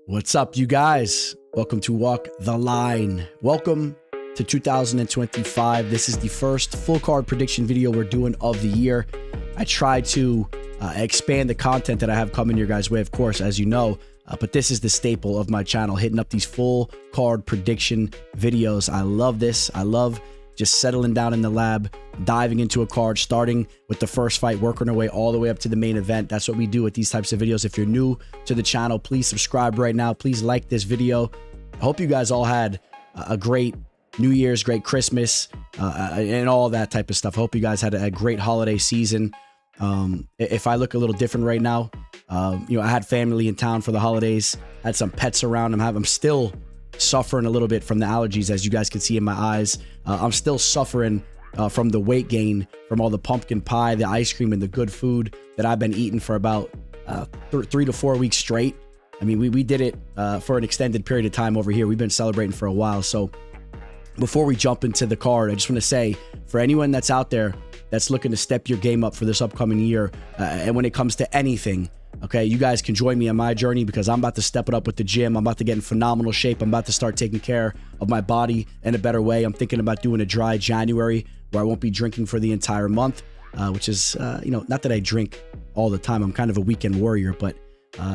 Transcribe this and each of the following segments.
What's up, you guys? Welcome to Walk the Line. Welcome to 2025. This is the first full card prediction video we're doing of the year. I tried to expand the content that I have coming your guys' way, of course, as you know, but this is the staple of my channel, hitting up these full card prediction videos. I love this. I love just settling down in the lab, diving into a card, starting with the first fight, working our way all the way up to the main event. That's what we do with these types of videos. If you're new to the channel, please subscribe right now. Please like this video. I hope you guys all had a great New Year's, great Christmas, and all that type of stuff. I hope you guys had a great holiday season. If I look a little different right now, I had family in town for the holidays, had some pets around. I'm still suffering a little bit from the allergies, as you guys can see in my eyes. I'm still suffering from the weight gain from all the pumpkin pie, the ice cream, and the good food that I've been eating for about 3 to 4 weeks straight. I mean, we did it for an extended period of time over here. We've been celebrating for a while. So before we jump into the card, I just want to say, for anyone that's out there that's looking to step your game up for this upcoming year, and when it comes to anything, okay, you guys can join me on my journey, because I'm about to step it up with the gym. I'm about to get in phenomenal shape. I'm about to start taking care of my body in a better way. I'm thinking about doing a dry January where I won't be drinking for the entire month, which is, not that I drink all the time. I'm kind of a weekend warrior, but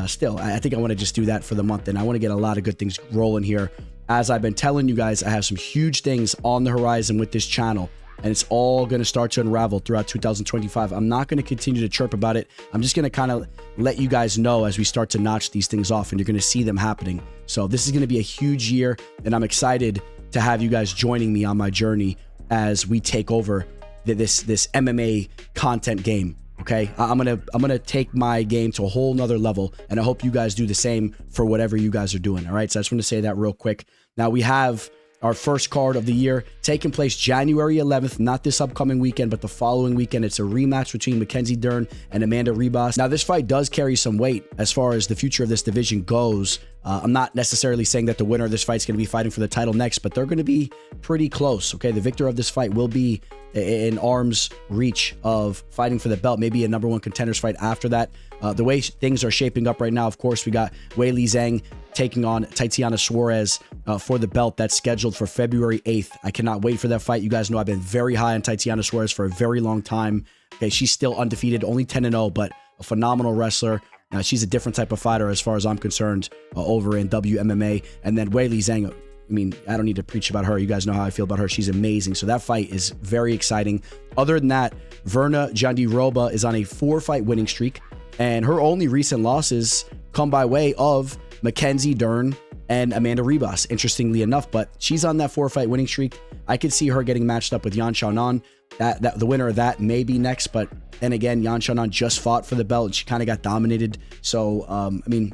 still, I think I want to just do that for the month. And I want to get a lot of good things rolling here. As I've been telling you guys, I have some huge things on the horizon with this channel, and it's all going to start to unravel throughout 2025. I'm not going to continue to chirp about it. I'm just going to kind of let you guys know as we start to notch these things off, and you're going to see them happening. So this is going to be a huge year, and I'm excited to have you guys joining me on my journey as we take over this MMA content game. Okay, I'm gonna take my game to a whole nother level, and I hope you guys do the same for whatever you guys are doing. All right, so I just want to say that real quick. Now we have our first card of the year taking place January 11th, not this upcoming weekend, but the following weekend. It's a rematch between Mackenzie Dern and Amanda Ribas. Now, this fight does carry some weight as far as the future of this division goes. I'm not necessarily saying that the winner of this fight is going to be fighting for the title next, but they're going to be pretty close. Okay, the victor of this fight will be in arm's reach of fighting for the belt, maybe a #1 contenders fight after that. The way things are shaping up right now, of course, we got Weili Zhang taking on Tatiana Suarez for the belt. That's scheduled for February 8th. I cannot wait for that fight. You guys know I've been very high on Tatiana Suarez for a very long time. Okay, she's still undefeated, only 10-0, but a phenomenal wrestler. She's a different type of fighter as far as I'm concerned over in WMMA. And then Weili Zhang, I mean, I don't need to preach about her. You guys know how I feel about her. She's amazing. So that fight is very exciting. Other than that, Verna Jandiroba is on a 4-fight winning streak, and her only recent losses come by way of Mackenzie Dern and Amanda Ribas, interestingly enough. But she's on that 4-fight winning streak. I could see her getting matched up with Yan Xiaonan. That the winner of that may be next, but then again, Yan Xiaonan just fought for the belt and she kind of got dominated. So, I mean,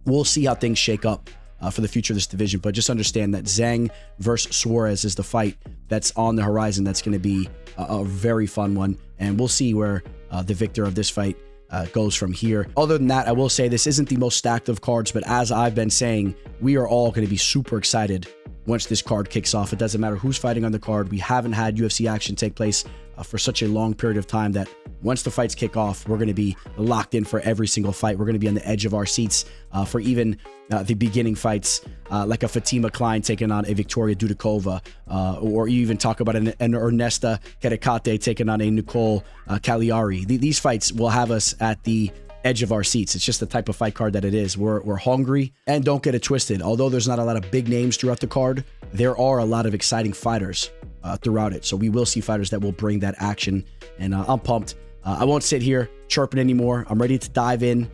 we'll see how things shake up for the future of this division. But just understand that Zhang versus Suarez is the fight that's on the horizon. That's going to be a very fun one, and we'll see where the victor of this fight goes from here. Other than that, I will say this isn't the most stacked of cards, but as I've been saying, we are all going to be super excited once this card kicks off. It doesn't matter who's fighting on the card. We haven't had UFC action take place for such a long period of time that once the fights kick off, we're going to be locked in for every single fight. We're going to be on the edge of our seats for even the beginning fights, like a Fatima Kline taking on a Victoria Dudakova, or you even talk about an Ernesta Kareckaite taking on a Nicolle Caliari. These fights will have us at the edge of our seats. It's just the type of fight card that it is. We're hungry, and don't get it twisted. Although there's not a lot of big names throughout the card, there are a lot of exciting fighters throughout it. So we will see fighters that will bring that action, and I'm pumped. I won't sit here chirping anymore. I'm ready to dive in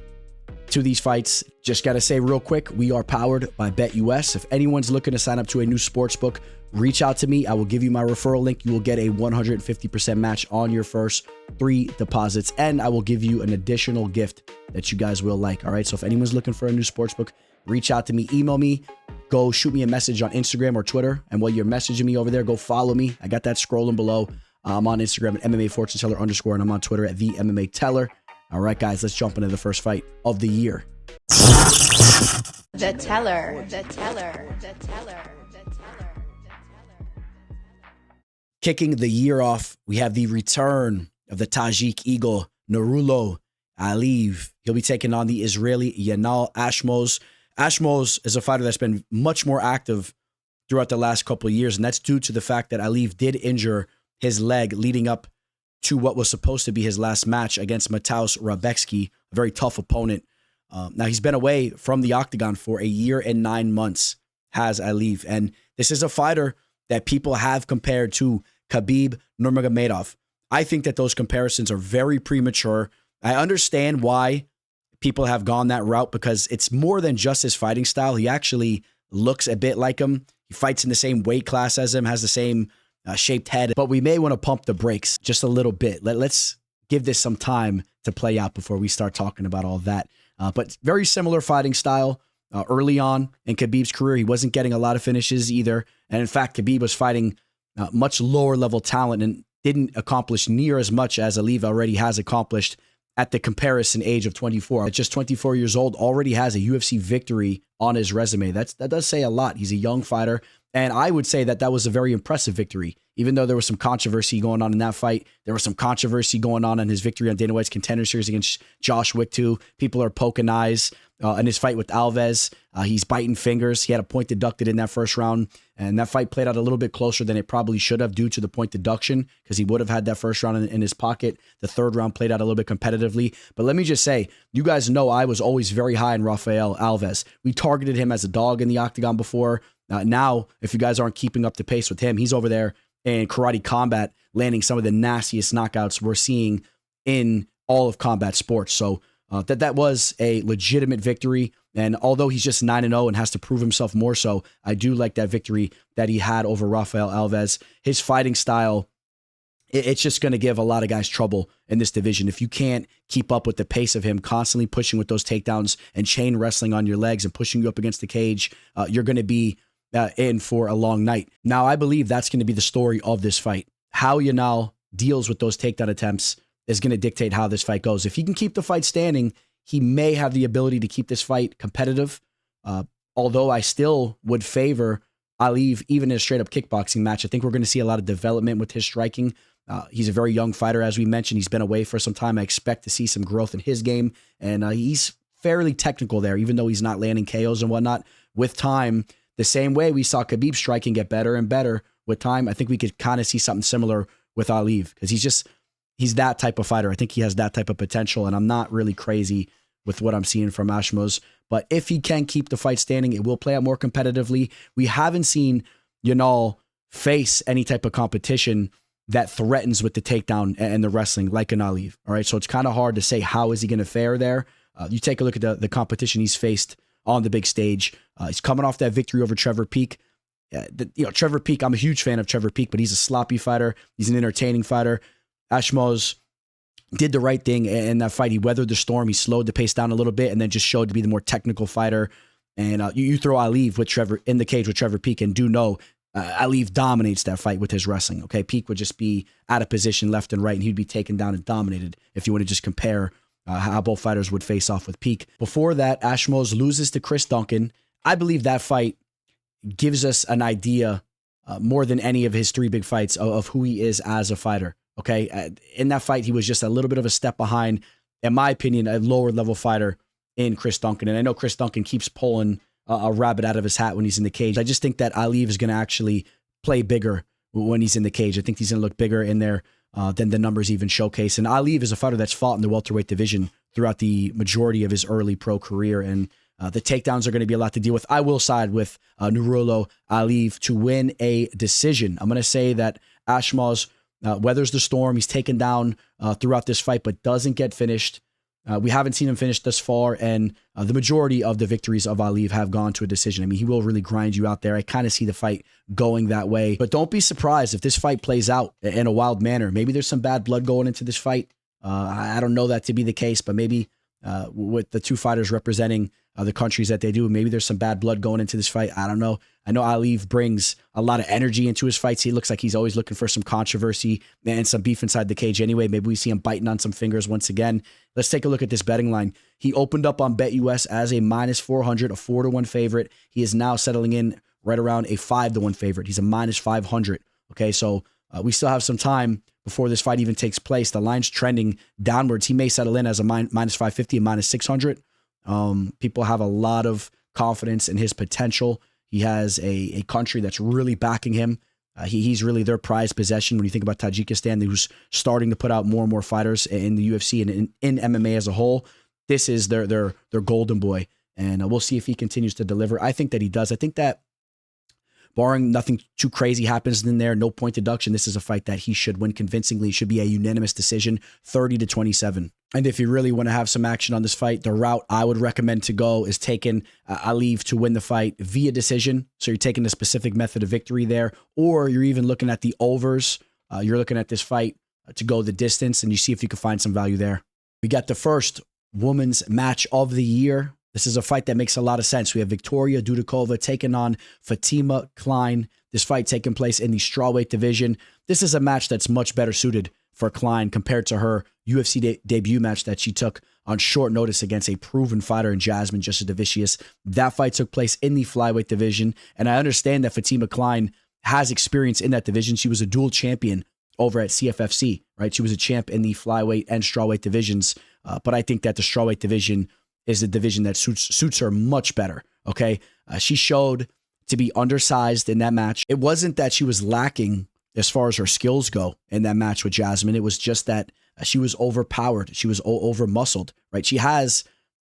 to these fights. Just got to say real quick, we are powered by BetUS. If anyone's looking to sign up to a new sports book, reach out to me. I will give you my referral link. You will get a 150% match on your first 3 deposits, and I will give you an additional gift that you guys will like. All right, so if anyone's looking for a new sports book, reach out to me, email me, go shoot me a message on Instagram or Twitter, and while you're messaging me over there, go follow me. I got that scrolling below. I'm on Instagram at MMA Fortune Teller _, and I'm on Twitter at the MMA Teller. All right, guys, let's jump into the first fight of the year. The Teller, the Teller, the Teller, the Teller. Kicking the year off, we have the return of the Tajik Eagle, Nurullo Aliev. He'll be taking on the Israeli Yanal Ashmouz. Ashmouz is a fighter that's been much more active throughout the last couple of years, and that's due to the fact that Aliev did injure his leg leading up to what was supposed to be his last match against Mateusz Rebecki, a very tough opponent. Now, he's been away from the octagon for a year and 9 months, has Aliev, and this is a fighter that people have compared to Khabib Nurmagomedov. I think that those comparisons are very premature. I understand why people have gone that route because it's more than just his fighting style. He actually looks a bit like him. He fights in the same weight class as him, has the same shaped head, but we may want to pump the brakes just a little bit. Let's give this some time to play out before we start talking about all that. But very similar fighting style. Early on in Khabib's career, he wasn't getting a lot of finishes either. And in fact, Khabib was fighting much lower level talent and didn't accomplish near as much as Aliev already has accomplished at the comparison age of 24. At just 24 years old, already has a UFC victory on his resume. That does say a lot. He's a young fighter. And I would say that was a very impressive victory. Even though there was some controversy going on in that fight, there was some controversy going on in his victory on Dana White's Contender Series against Josh Wick too. People are poking eyes in his fight with Alves. He's biting fingers. He had a point deducted in that first round, and that fight played out a little bit closer than it probably should have due to the point deduction because he would have had that first round in his pocket. The third round played out a little bit competitively. But let me just say, you guys know I was always very high on Rafael Alves. We targeted him as a dog in the octagon before. Now, if you guys aren't keeping up the pace with him, he's over there in Karate Combat landing some of the nastiest knockouts we're seeing in all of combat sports. So that was a legitimate victory. And although he's just 9-0 and has to prove himself more so, I do like that victory that he had over Rafael Alves. His fighting style, it's just going to give a lot of guys trouble in this division. If you can't keep up with the pace of him constantly pushing with those takedowns and chain wrestling on your legs and pushing you up against the cage, you're going to be in for a long night. Now, I believe that's going to be the story of this fight. How Yanal deals with those takedown attempts is going to dictate how this fight goes. If he can keep the fight standing, he may have the ability to keep this fight competitive. Although I still would favor Aliev even in a straight up kickboxing match. I think we're going to see a lot of development with his striking. He's a very young fighter, as we mentioned. He's been away for some time. I expect to see some growth in his game, and he's fairly technical there, even though he's not landing KOs and whatnot. With time, the same way we saw Khabib striking get better and better with time, I think we could kind of see something similar with Aliev because he's that type of fighter. I think he has that type of potential, and I'm not really crazy with what I'm seeing from Ashmouz. But if he can keep the fight standing, it will play out more competitively. We haven't seen Yanal face any type of competition that threatens with the takedown and the wrestling like an Aliev. All right, so it's kind of hard to say how is he going to fare there. You take a look at the competition he's faced on the big stage. He's coming off that victory over Trevor Peek. Trevor Peek, I'm a huge fan of Trevor Peek, but he's a sloppy fighter. He's an entertaining fighter. Ashmouz did the right thing in that fight. He weathered the storm. He slowed the pace down a little bit and then just showed to be the more technical fighter. And you throw Aliev with Trevor in the cage with Trevor Peek and do know Aliev dominates that fight with his wrestling. Okay, Peek would just be out of position left and right, and he'd be taken down and dominated if you want to just compare how both fighters would face off with Peek. Before that, Ashmouz loses to Chris Duncan. I believe that fight gives us an idea more than any of his three big fights of who he is as a fighter. Okay, in that fight, he was just a little bit of a step behind, in my opinion, a lower level fighter in Chris Duncan. And I know Chris Duncan keeps pulling a rabbit out of his hat when he's in the cage. I just think that Aliev is going to actually play bigger when he's in the cage. I think he's going to look bigger in there than the numbers even showcase. And Aliev is a fighter that's fought in the welterweight division throughout the majority of his early pro career. And the takedowns are going to be a lot to deal with. I will side with Nurullo Aliev to win a decision. I'm going to say that Ashmouz weathers the storm. He's taken down throughout this fight, but doesn't get finished. We haven't seen him finish thus far, and the majority of the victories of Aliev have gone to a decision. I mean, he will really grind you out there. I kind of see the fight going that way, but don't be surprised if this fight plays out in a wild manner. Maybe there's some bad blood going into this fight. I don't know that to be the case, but maybe with the two fighters representing the countries that they do, maybe there's some bad blood going into this fight. I don't know. I know Aliev brings a lot of energy into his fights. He looks like he's always looking for some controversy and some beef inside the cage anyway. Maybe we see him biting on some fingers once again. Let's take a look at this betting line. He opened up on BetUS as a -400, a 4-1 favorite. He is now settling in right around a 5-1 favorite. He's a -500. Okay, so we still have some time before this fight even takes place. The line's trending downwards. He may settle in as a -550, a -600. People have a lot of confidence in his potential. He has a country that's really backing him. He's really their prized possession when you think about Tajikistan, who's starting to put out more and more fighters in the UFC and in MMA as a whole. This is their golden boy, and we'll see if he continues to deliver. I think that he does. I think that barring nothing too crazy happens in there, no point deduction, this is a fight that he should win convincingly. It should be a unanimous decision, 30-27. And if you really want to have some action on this fight, the route I would recommend to go is taking Aliev to win the fight via decision. So you're taking a specific method of victory there, or you're even looking at the overs. You're looking at this fight to go the distance, and you see if you can find some value there. We got the first women's match of the year. This is a fight that makes a lot of sense. We have Victoria Dudakova taking on Fatima Kline. This fight taking place in the strawweight division. This is a match that's much better suited for Kline compared to her UFC debut match that she took on short notice against a proven fighter in Jasmine Jasudavicius. That fight took place in the flyweight division, and I understand that Fatima Kline has experience in that division. She was a dual champion over at CFFC, right? She was a champ in the flyweight and strawweight divisions, but I think that the strawweight division is a division that suits her much better, okay? She showed to be undersized in that match. It wasn't that she was lacking as far as her skills go in that match with Jasmine. It was just that she was overpowered. She was over-muscled, right? She has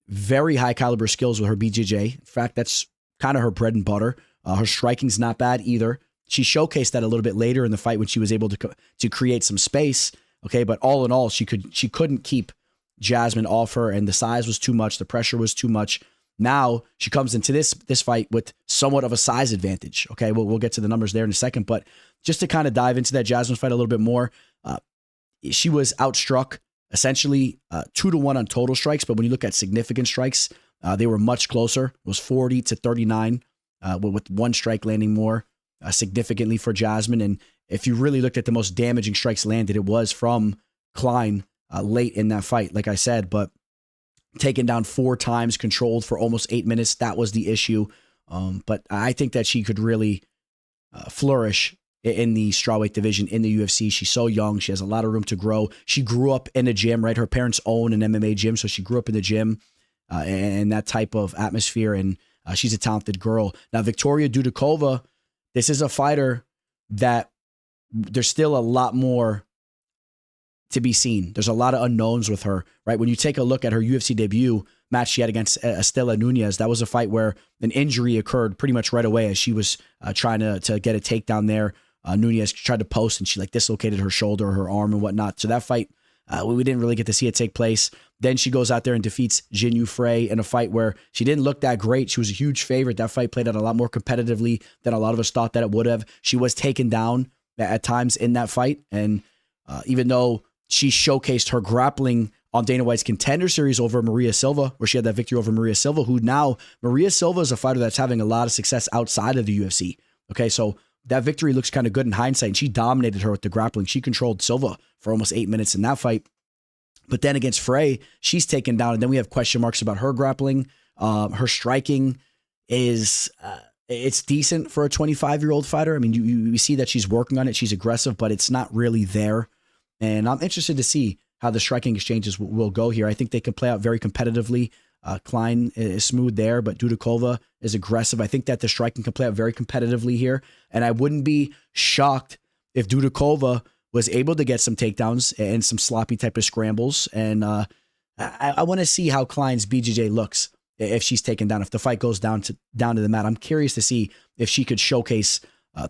very high-caliber skills with her BJJ. In fact, that's kind of her bread and butter. Her striking's not bad either. She showcased that a little bit later in the fight when she was able to create some space, okay? But all in all, she couldn't keep Jasmine off her, and the size was too much. The pressure was too much. Now she comes into this fight with somewhat of a size advantage. Okay, we'll get to the numbers there in a second, but just to kind of dive into that Jasmine fight a little bit more, she was outstruck essentially 2-1 on total strikes, but when you look at significant strikes, they were much closer. It was 40-39, with one strike landing more significantly for Jasmine. And if you really looked at the most damaging strikes landed, it was from Kline late in that fight, like I said, but taken down 4 times, controlled for almost 8 minutes. That was the issue. But I think that she could really flourish in the strawweight division in the UFC. She's so young. She has a lot of room to grow. She grew up in a gym, right? Her parents own an MMA gym, so she grew up in the gym and that type of atmosphere, and she's a talented girl. Now, Victoria Dudakova, this is a fighter that there's still a lot more to be seen. There's a lot of unknowns with her, right? When you take a look at her UFC debut match she had against Estela Nunez, that was a fight where an injury occurred pretty much right away as she was trying to get a takedown there. Nunez tried to post and she dislocated her shoulder, her arm and whatnot. So that fight, we didn't really get to see it take place. Then she goes out there and defeats Jinyu Frey in a fight where she didn't look that great. She was a huge favorite. That fight played out a lot more competitively than a lot of us thought that it would have. She was taken down at times in that fight. And even though she showcased her grappling on Dana White's Contender Series over Maria Silva, where she had that victory over Maria Silva, who now, Maria Silva is a fighter that's having a lot of success outside of the UFC. Okay, so that victory looks kind of good in hindsight, and she dominated her with the grappling. She controlled Silva for almost 8 minutes in that fight. But then against Frey, she's taken down, and then we have question marks about her grappling. Her striking is... it's decent for a 25-year-old fighter. I mean, you see that she's working on it. She's aggressive, but it's not really there. And I'm interested to see how the striking exchanges will go here. I think they can play out very competitively. Kline is smooth there, but Dudakova is aggressive. I think that the striking can play out very competitively here. And I wouldn't be shocked if Dudakova was able to get some takedowns and some sloppy type of scrambles. And I want to see how Kline's BJJ looks if she's taken down. If the fight goes down to the mat, I'm curious to see if she could showcase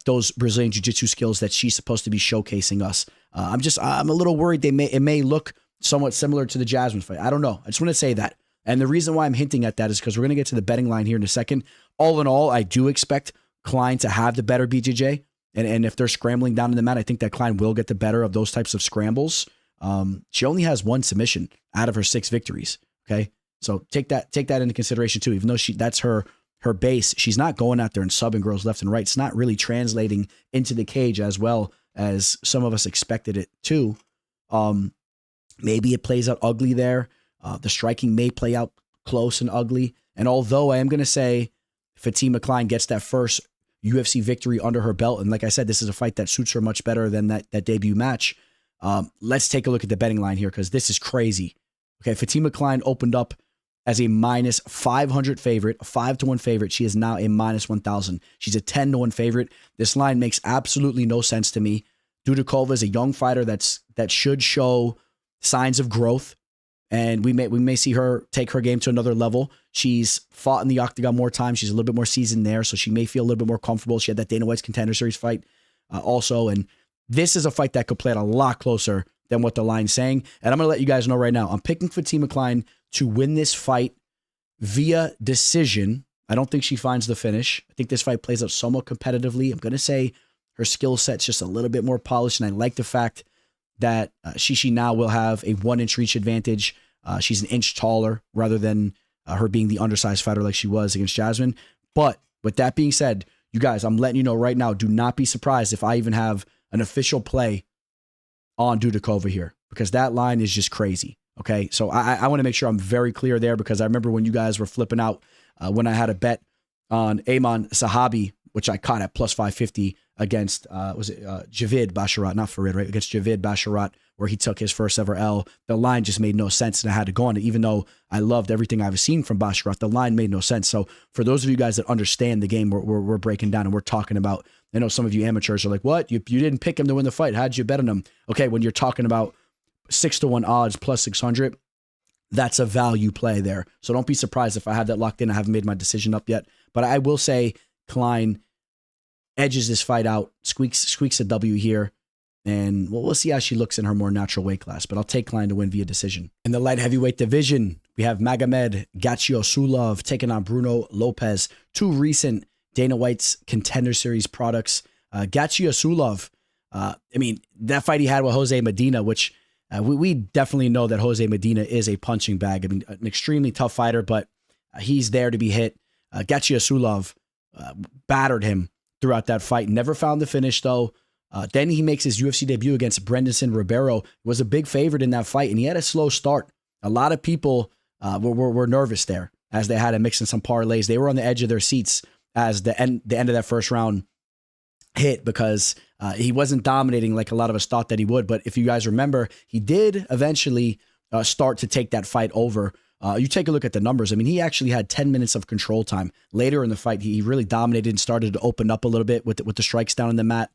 those Brazilian Jiu-Jitsu skills that she's supposed to be showcasing us. I'm a little worried it may look somewhat similar to the Jasmine fight. I don't know. I just want to say that. And the reason why I'm hinting at that is because we're going to get to the betting line here in a second. All in all, I do expect Kline to have the better BJJ. And if they're scrambling down in the mat, I think that Kline will get the better of those types of scrambles. She only has 1 submission out of her 6 victories. Okay. So take that into consideration too. Even though that's her base, she's not going out there and subbing girls left and right. It's not really translating into the cage as well as some of us expected it to. Maybe it plays out ugly there. The striking may play out close and ugly. And although I am going to say Fatima Kline gets that first UFC victory under her belt, and like I said, this is a fight that suits her much better than that debut match. Let's take a look at the betting line here because this is crazy. Okay, Fatima Kline opened up as a minus 500 favorite, a 5-1 favorite. She is now a minus 1,000. She's a 10-1 favorite. This line makes absolutely no sense to me. Dudakova is a young fighter that should show signs of growth, and we may see her take her game to another level. She's fought in the octagon more times. She's a little bit more seasoned there, so she may feel a little bit more comfortable. She had that Dana White's Contender Series fight also, and this is a fight that could play it a lot closer than what the line's saying. And I'm going to let you guys know right now, I'm picking Fatima Kline to win this fight via decision. I don't think she finds the finish. I think this fight plays out somewhat competitively. I'm going to say her skill set's just a little bit more polished, and I like the fact that she now will have a 1-inch reach advantage. She's an inch taller rather than her being the undersized fighter like she was against Jasmine. But with that being said, you guys, I'm letting you know right now, do not be surprised if I even have an official play on Dudakova here, because that line is just crazy. Okay, so I want to make sure I'm very clear there, because I remember when you guys were flipping out when I had a bet on Ayman Sahabi, which I caught at plus 550 against, Javid Basharat, not Farid, right? Against Javid Basharat, where he took his first ever L. The line just made no sense, and I had to go on it. Even though I loved everything I've seen from Basharat, the line made no sense. So for those of you guys that understand the game, we're breaking down and we're talking about, I know some of you amateurs are like, what? You didn't pick him to win the fight. How'd you bet on him? Okay, when you're talking about 6-1 odds plus 600, that's a value play there. So don't be surprised if I have that locked in. I haven't made my decision up yet, but I will say Kline edges this fight out, squeaks a W here, and we'll see how she looks in her more natural weight class. But I'll take Kline to win via decision. In the light heavyweight division, we have Magomed Gadzhiyasulov taking on Bruno Lopes, two recent Dana White's Contender Series products. Gadzhiyasulov, I mean, that fight he had with Jose Medina, which we definitely know that Jose Medina is a punching bag. I mean, an extremely tough fighter, but he's there to be hit. Gadzhiyasulov battered him throughout that fight. Never found the finish, though. Then he makes his UFC debut against Brendan Ribeiro. Was a big favorite in that fight, and he had a slow start. A lot of people were nervous there as they had to mix in some parlays. They were on the edge of their seats as the end of that first round hit, because he wasn't dominating like a lot of us thought that he would. But if you guys remember, he did eventually start to take that fight over. You take a look at the numbers. I mean, he actually had 10 minutes of control time. Later in the fight, he really dominated and started to open up a little bit with the strikes down on the mat.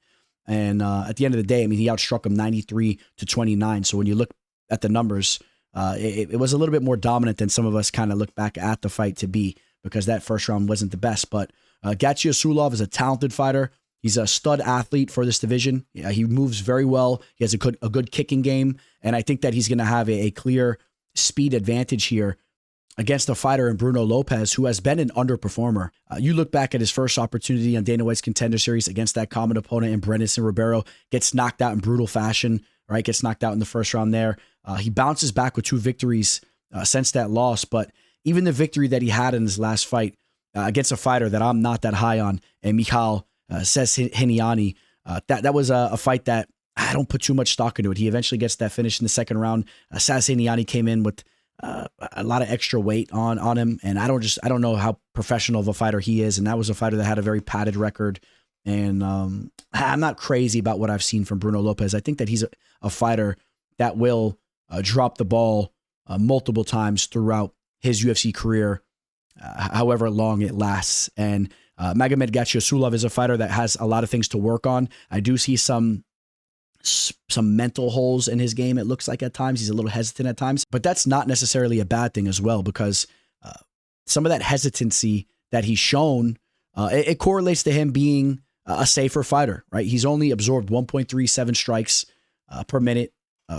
And at the end of the day, I mean, he outstruck him 93-29. So when you look at the numbers, it was a little bit more dominant than some of us kind of look back at the fight to be, because that first round wasn't the best. But Gadzhiyasulov is a talented fighter. He's a stud athlete for this division. Yeah, he moves very well. He has a good kicking game. And I think that he's going to have a clear speed advantage here against a fighter in Bruno Lopes, who has been an underperformer. You look back at his first opportunity on Dana White's Contender Series against that common opponent in Brendan Ribeiro, gets knocked out in brutal fashion, right? Gets knocked out in the first round there. He bounces back with 2 victories since that loss, but even the victory that he had in his last fight against a fighter that I'm not that high on, and Michal Seshiniani, that was a fight that I don't put too much stock into it. He eventually gets that finish in the second round. Seshiniani came in with a lot of extra weight on him, and I don't know how professional of a fighter he is, and that was a fighter that had a very padded record. And I'm not crazy about what I've seen from Bruno Lopes. I think that he's a fighter that will drop the ball multiple times throughout his UFC career, however long it lasts. And Magomed Gadzhiyasulov is a fighter that has a lot of things to work on. I do see some mental holes in his game. It looks like at times he's a little hesitant at times, but that's not necessarily a bad thing as well, because some of that hesitancy that he's shown, it correlates to him being a safer fighter, right? He's only absorbed 1.37 strikes per minute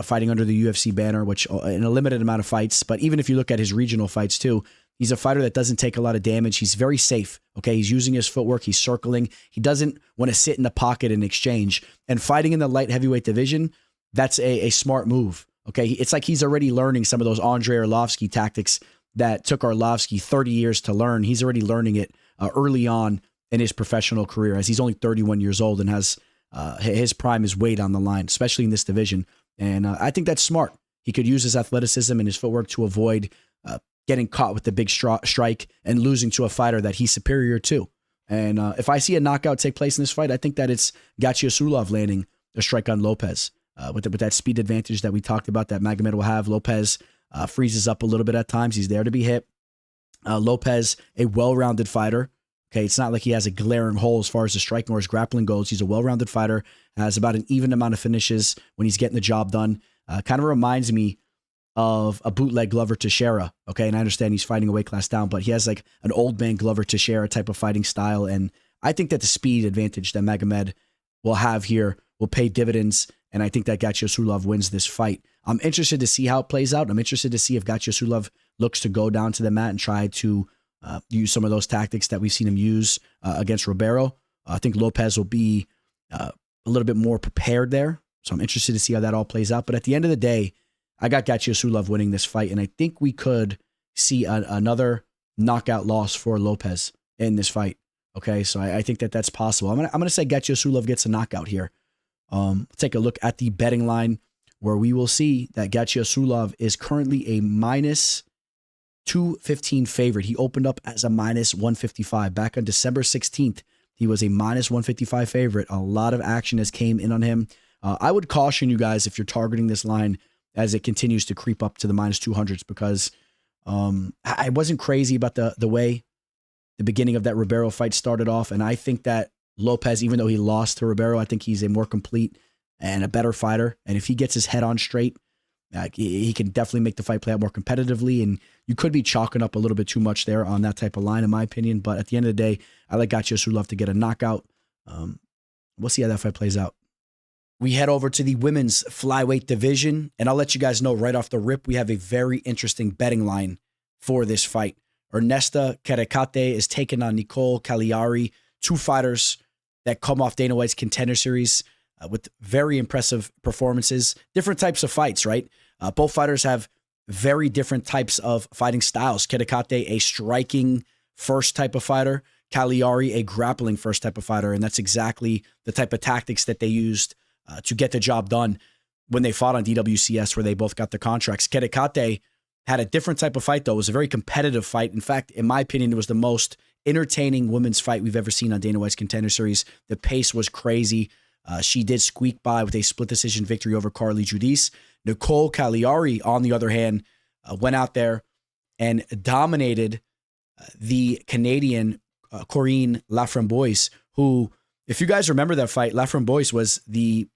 fighting under the UFC banner, which in a limited amount of fights. But even if you look at his regional fights too, he's a fighter that doesn't take a lot of damage. He's very safe. Okay. He's using his footwork. He's circling. He doesn't want to sit in the pocket and exchange. And fighting in the light heavyweight division, that's a smart move. Okay. It's like he's already learning some of those Andrei Arlovsky tactics that took Arlovsky 30 years to learn. He's already learning it early on in his professional career, as he's only 31 years old and has his prime is weight on the line, especially in this division. And I think that's smart. He could use his athleticism and his footwork to avoid getting caught with the big strike and losing to a fighter that he's superior to. And if I see a knockout take place in this fight, I think that it's Gadzhiyasulov landing a strike on Lopes with that speed advantage that we talked about that Magomed will have. Lopes freezes up a little bit at times. He's there to be hit. Lopes, a well-rounded fighter. Okay, it's not like he has a glaring hole as far as the striking or his grappling goes. He's a well-rounded fighter, has about an even amount of finishes when he's getting the job done. Kind of reminds me of a bootleg Glover Teixeira. Okay, and I understand he's fighting a weight class down, but he has like an old man Glover Teixeira type of fighting style. And I think that the speed advantage that Magomed will have here will pay dividends. And I think that Gadzhiyasulov wins this fight. I'm interested to see how it plays out. I'm interested to see if Gadzhiyasulov looks to go down to the mat and try to use some of those tactics that we've seen him use against Ribeiro. I think Lopes will be a little bit more prepared there. So I'm interested to see how that all plays out. But at the end of the day, I got Gadzhiyasulov winning this fight. And I think we could see another knockout loss for Lopes in this fight. Okay, so I think that that's possible. I'm gonna say Gadzhiyasulov gets a knockout here. Take a look at the betting line where we will see that Gadzhiyasulov is currently a minus 215 favorite. He opened up as a minus 155. Back on December 16th, he was a minus 155 favorite. A lot of action has came in on him. I would caution you guys if you're targeting this line as it continues to creep up to the minus 200s because I wasn't crazy about the way the beginning of that Ribeiro fight started off. And I think that Lopes, even though he lost to Ribeiro, I think he's a more complete and a better fighter. And if he gets his head on straight, he can definitely make the fight play out more competitively. And you could be chalking up a little bit too much there on that type of line, in my opinion. But at the end of the day, I like Gadzhiyasulov to get a knockout. We'll see how that fight plays out. We head over to the women's flyweight division, and I'll let you guys know right off the rip, we have a very interesting betting line for this fight. Ernesta Kareckaite is taking on Nicolle Caliari, two fighters that come off Dana White's Contender Series with very impressive performances. Different types of fights, right? Both fighters have very different types of fighting styles. Kareckaite, a striking first type of fighter. Caliari, a grappling first type of fighter. And that's exactly the type of tactics that they used to get the job done when they fought on DWCS, where they both got the contracts. Kareckaite had a different type of fight, though. It was a very competitive fight. In fact, in my opinion, it was the most entertaining women's fight we've ever seen on Dana White's Contender Series. The pace was crazy. She did squeak by with a split decision victory over Carly Judice. Nicolle Caliari, on the other hand, went out there and dominated the Canadian Corinne Laframboise, who, if you guys remember that fight, Laframboise was the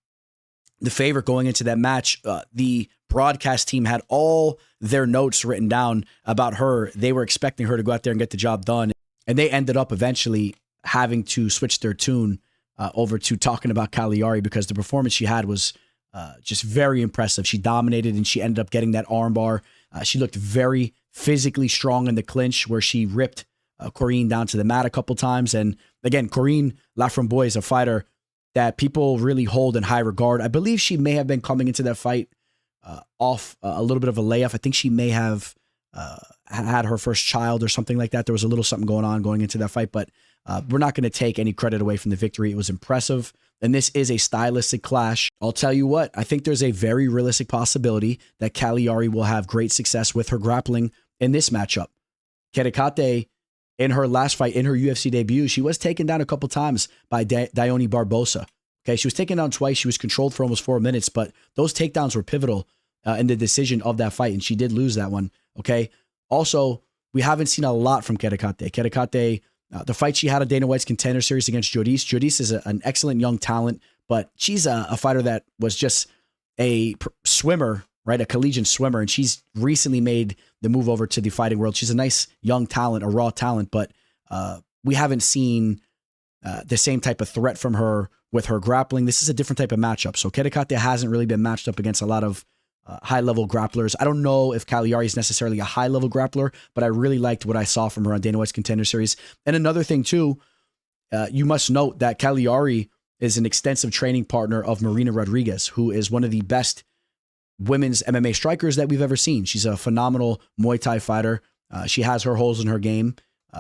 favorite going into that match. The broadcast team had all their notes written down about her. They were expecting her to go out there and get the job done. And they ended up eventually having to switch their tune over to talking about Caliari because the performance she had was just very impressive. She dominated and she ended up getting that armbar. She looked very physically strong in the clinch where she ripped Corinne down to the mat a couple times. And again, Corinne Laframboise is a fighter that people really hold in high regard. I believe she may have been coming into that fight off a little bit of a layoff. I think she may have had her first child or something like that. There was a little something going on going into that fight, but we're not going to take any credit away from the victory. It was impressive. And this is a stylistic clash. I'll tell you what, I think there's a very realistic possibility that Caliari will have great success with her grappling in this matchup. Kareckaite, in her last fight, in her UFC debut, she was taken down a couple times by Dione Barbosa. Okay, she was taken down twice. She was controlled for almost 4 minutes, but those takedowns were pivotal in the decision of that fight, and she did lose that one. Okay. Also, we haven't seen a lot from Kareckaite. Kareckaite, the fight she had at Dana White's Contender Series against Judice. Judice is an excellent young talent, but she's a fighter that was just a swimmer, right? A collegiate swimmer, and she's recently made the move over to the fighting world. She's a nice young talent, a raw talent, but we haven't seen the same type of threat from her with her grappling. This is a different type of matchup. So Kareckaite hasn't really been matched up against a lot of high-level grapplers. I don't know if Caliari is necessarily a high-level grappler, but I really liked what I saw from her on Dana White's Contender Series. And another thing, too, you must note that Caliari is an extensive training partner of Marina Rodriguez, who is one of the best women's MMA strikers that we've ever seen. She's a phenomenal Muay Thai fighter. She has her holes in her game,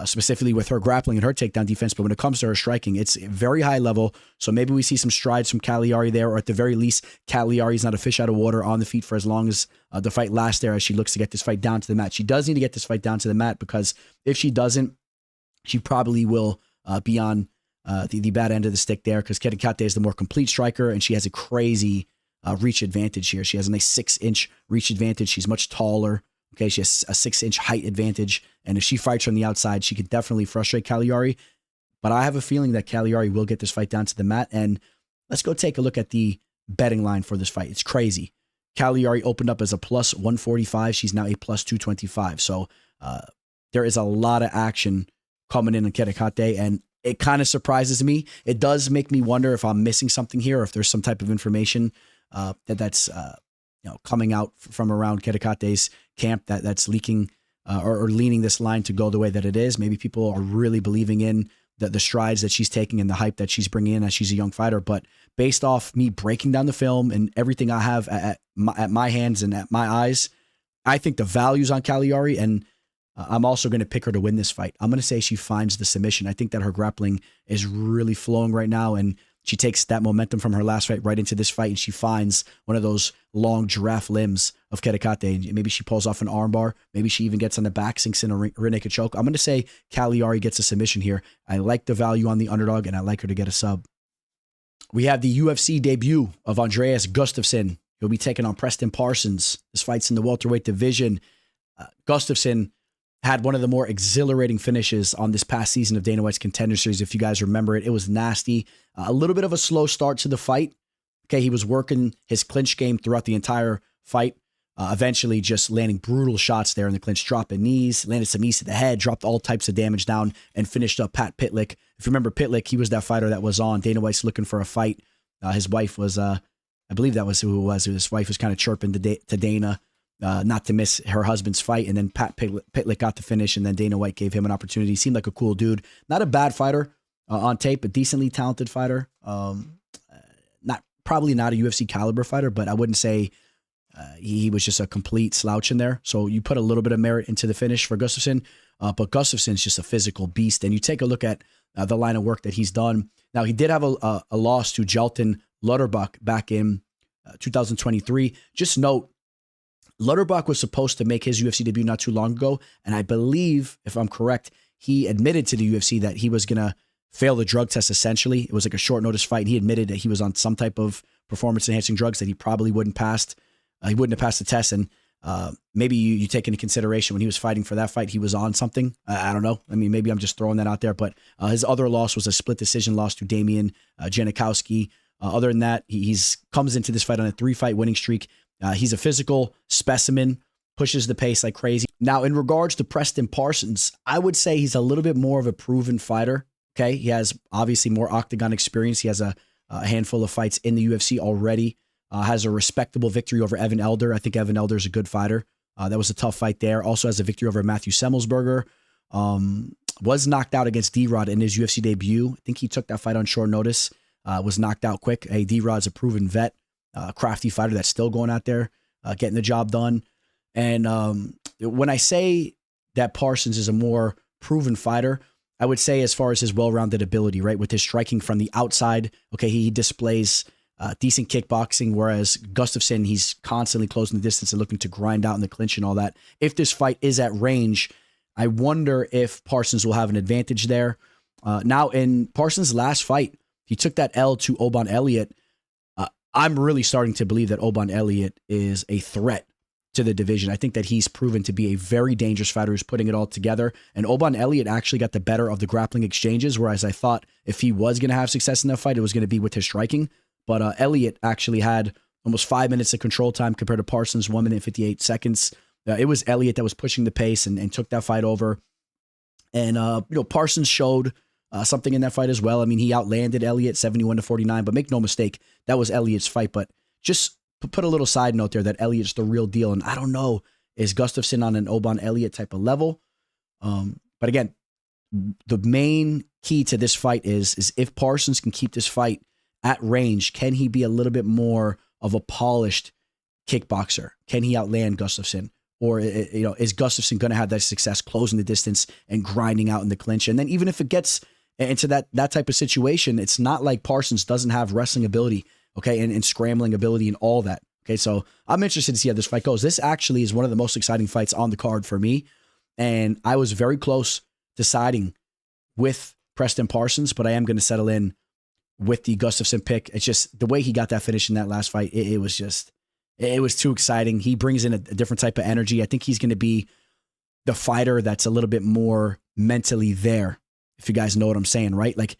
specifically with her grappling and her takedown defense. But when it comes to her striking, it's very high level. So maybe we see some strides from Caliari there, or at the very least, Caliari's not a fish out of water on the feet for as long as the fight lasts there as she looks to get this fight down to the mat. She does need to get this fight down to the mat because if she doesn't, she probably will be on the bad end of the stick there because Kareckaite is the more complete striker and she has a crazy reach advantage here. She has a nice 6-inch reach advantage. She's much taller Okay, she has a 6-inch height advantage, and if she fights from the outside, she could definitely frustrate Caliari. But I have a feeling that Caliari will get this fight down to the mat, and let's go take a look at the betting line for this fight. It's crazy. Caliari opened up as a plus 145. She's now a plus 225. So there is a lot of action coming in Kareckaite, and it kind of surprises me. It does make me wonder if I'm missing something here, or if there's some type of information that's coming out from around Kareckaite's camp that's leaking or leaning this line to go the way that it is. Maybe people are really believing in the strides that she's taking and the hype that she's bringing in as she's a young fighter. But based off me breaking down the film and everything I have at my hands and at my eyes, I think the value's on Caliari, and I'm also going to pick her to win this fight. I'm going to say she finds the submission. I think that her grappling is really flowing right now, and she takes that momentum from her last fight right into this fight, and she finds one of those long giraffe limbs of Kareckaite. Maybe she pulls off an armbar. Maybe she even gets on the back, sinks in a rear naked choke. I'm going to say Caliari gets a submission here. I like the value on the underdog, and I like her to get a sub. We have the UFC debut of Andreas Gustafsson. He'll be taking on Preston Parsons. This fight's in the welterweight division. Gustafsson had one of the more exhilarating finishes on this past season of Dana White's Contender Series. If you guys remember it, it was nasty. A little bit of a slow start to the fight. Okay, he was working his clinch game throughout the entire fight. Eventually just landing brutal shots there in the clinch, dropping knees, landed some knees to the head, dropped all types of damage down, and finished up Pat Pitlick. If you remember Pitlick, he was that fighter that was on Dana White's looking for a fight. His wife was, I believe that was who it was. His wife was kind of chirping to Dana not to miss her husband's fight, and then Pat Pitlick got the finish, and then Dana White gave him an opportunity. He seemed like a cool dude. Not a bad fighter on tape, a decently talented fighter. Probably not a UFC caliber fighter, but I wouldn't say he was just a complete slouch in there. So you put a little bit of merit into the finish for Gustafsson, but Gustafsson's just a physical beast. And you take a look at the line of work that he's done. Now, he did have a loss to Jelton Lutterbach back in 2023. Just note, Lutterbach was supposed to make his UFC debut not too long ago, and I believe, if I'm correct, he admitted to the UFC that he was going to fail the drug test, essentially. It was like a short notice fight. He admitted that he was on some type of performance-enhancing drugs that he probably wouldn't pass. He wouldn't have passed the test, and maybe you take into consideration when he was fighting for that fight, he was on something. I don't know. I mean, maybe I'm just throwing that out there, but his other loss was a split decision loss to Damian Janikowski. Other than that, he's comes into this fight on a 3-fight winning streak. He's a physical specimen, pushes the pace like crazy. Now, in regards to Preston Parsons, I would say he's a little bit more of a proven fighter. Okay, he has obviously more octagon experience. He has a handful of fights in the UFC already. Has a respectable victory over Evan Elder. I think Evan Elder is a good fighter. That was a tough fight there. Also has a victory over Matthew Semmelsberger. Was knocked out against D-Rod in his UFC debut. I think he took that fight on short notice. Was knocked out quick. Hey, D-Rod's a proven vet, crafty fighter that's still going out there, getting the job done. And when I say that Parsons is a more proven fighter, I would say as far as his well-rounded ability, right? With his striking from the outside, okay, he displays decent kickboxing, whereas Gustafsson, he's constantly closing the distance and looking to grind out in the clinch and all that. If this fight is at range, I wonder if Parsons will have an advantage there. Now, in Parsons' last fight, he took that L to Oban Elliott. I'm really starting to believe that Oban Elliott is a threat to the division. I think that he's proven to be a very dangerous fighter who's putting it all together. And Oban Elliott actually got the better of the grappling exchanges, whereas I thought if he was going to have success in that fight, it was going to be with his striking. But Elliott actually had almost 5 minutes of control time compared to Parsons, 1 minute and 58 seconds. It was Elliott that was pushing the pace and took that fight over. And, Parsons showed something in that fight as well. I mean, he outlanded Elliott 71-49, but make no mistake, that was Elliott's fight. But just put a little side note there that Elliott's the real deal. And I don't know, is Gustafsson on an Oban Elliott type of level? But again, the main key to this fight is if Parsons can keep this fight at range, can he be a little bit more of a polished kickboxer? Can he outland Gustafsson? Or, is Gustafsson going to have that success closing the distance and grinding out in the clinch? And then even if it gets into that type of situation, it's not like Parsons doesn't have wrestling ability, okay, and scrambling ability and all that. Okay, so I'm interested to see how this fight goes. This actually is one of the most exciting fights on the card for me. And I was very close to siding with Preston Parsons, but I am going to settle in with the Gustafsson pick. It's just the way he got that finish in that last fight. It was just, It was too exciting. He brings in a different type of energy. I think he's going to be the fighter that's a little bit more mentally there, if you guys know what I'm saying, right? Like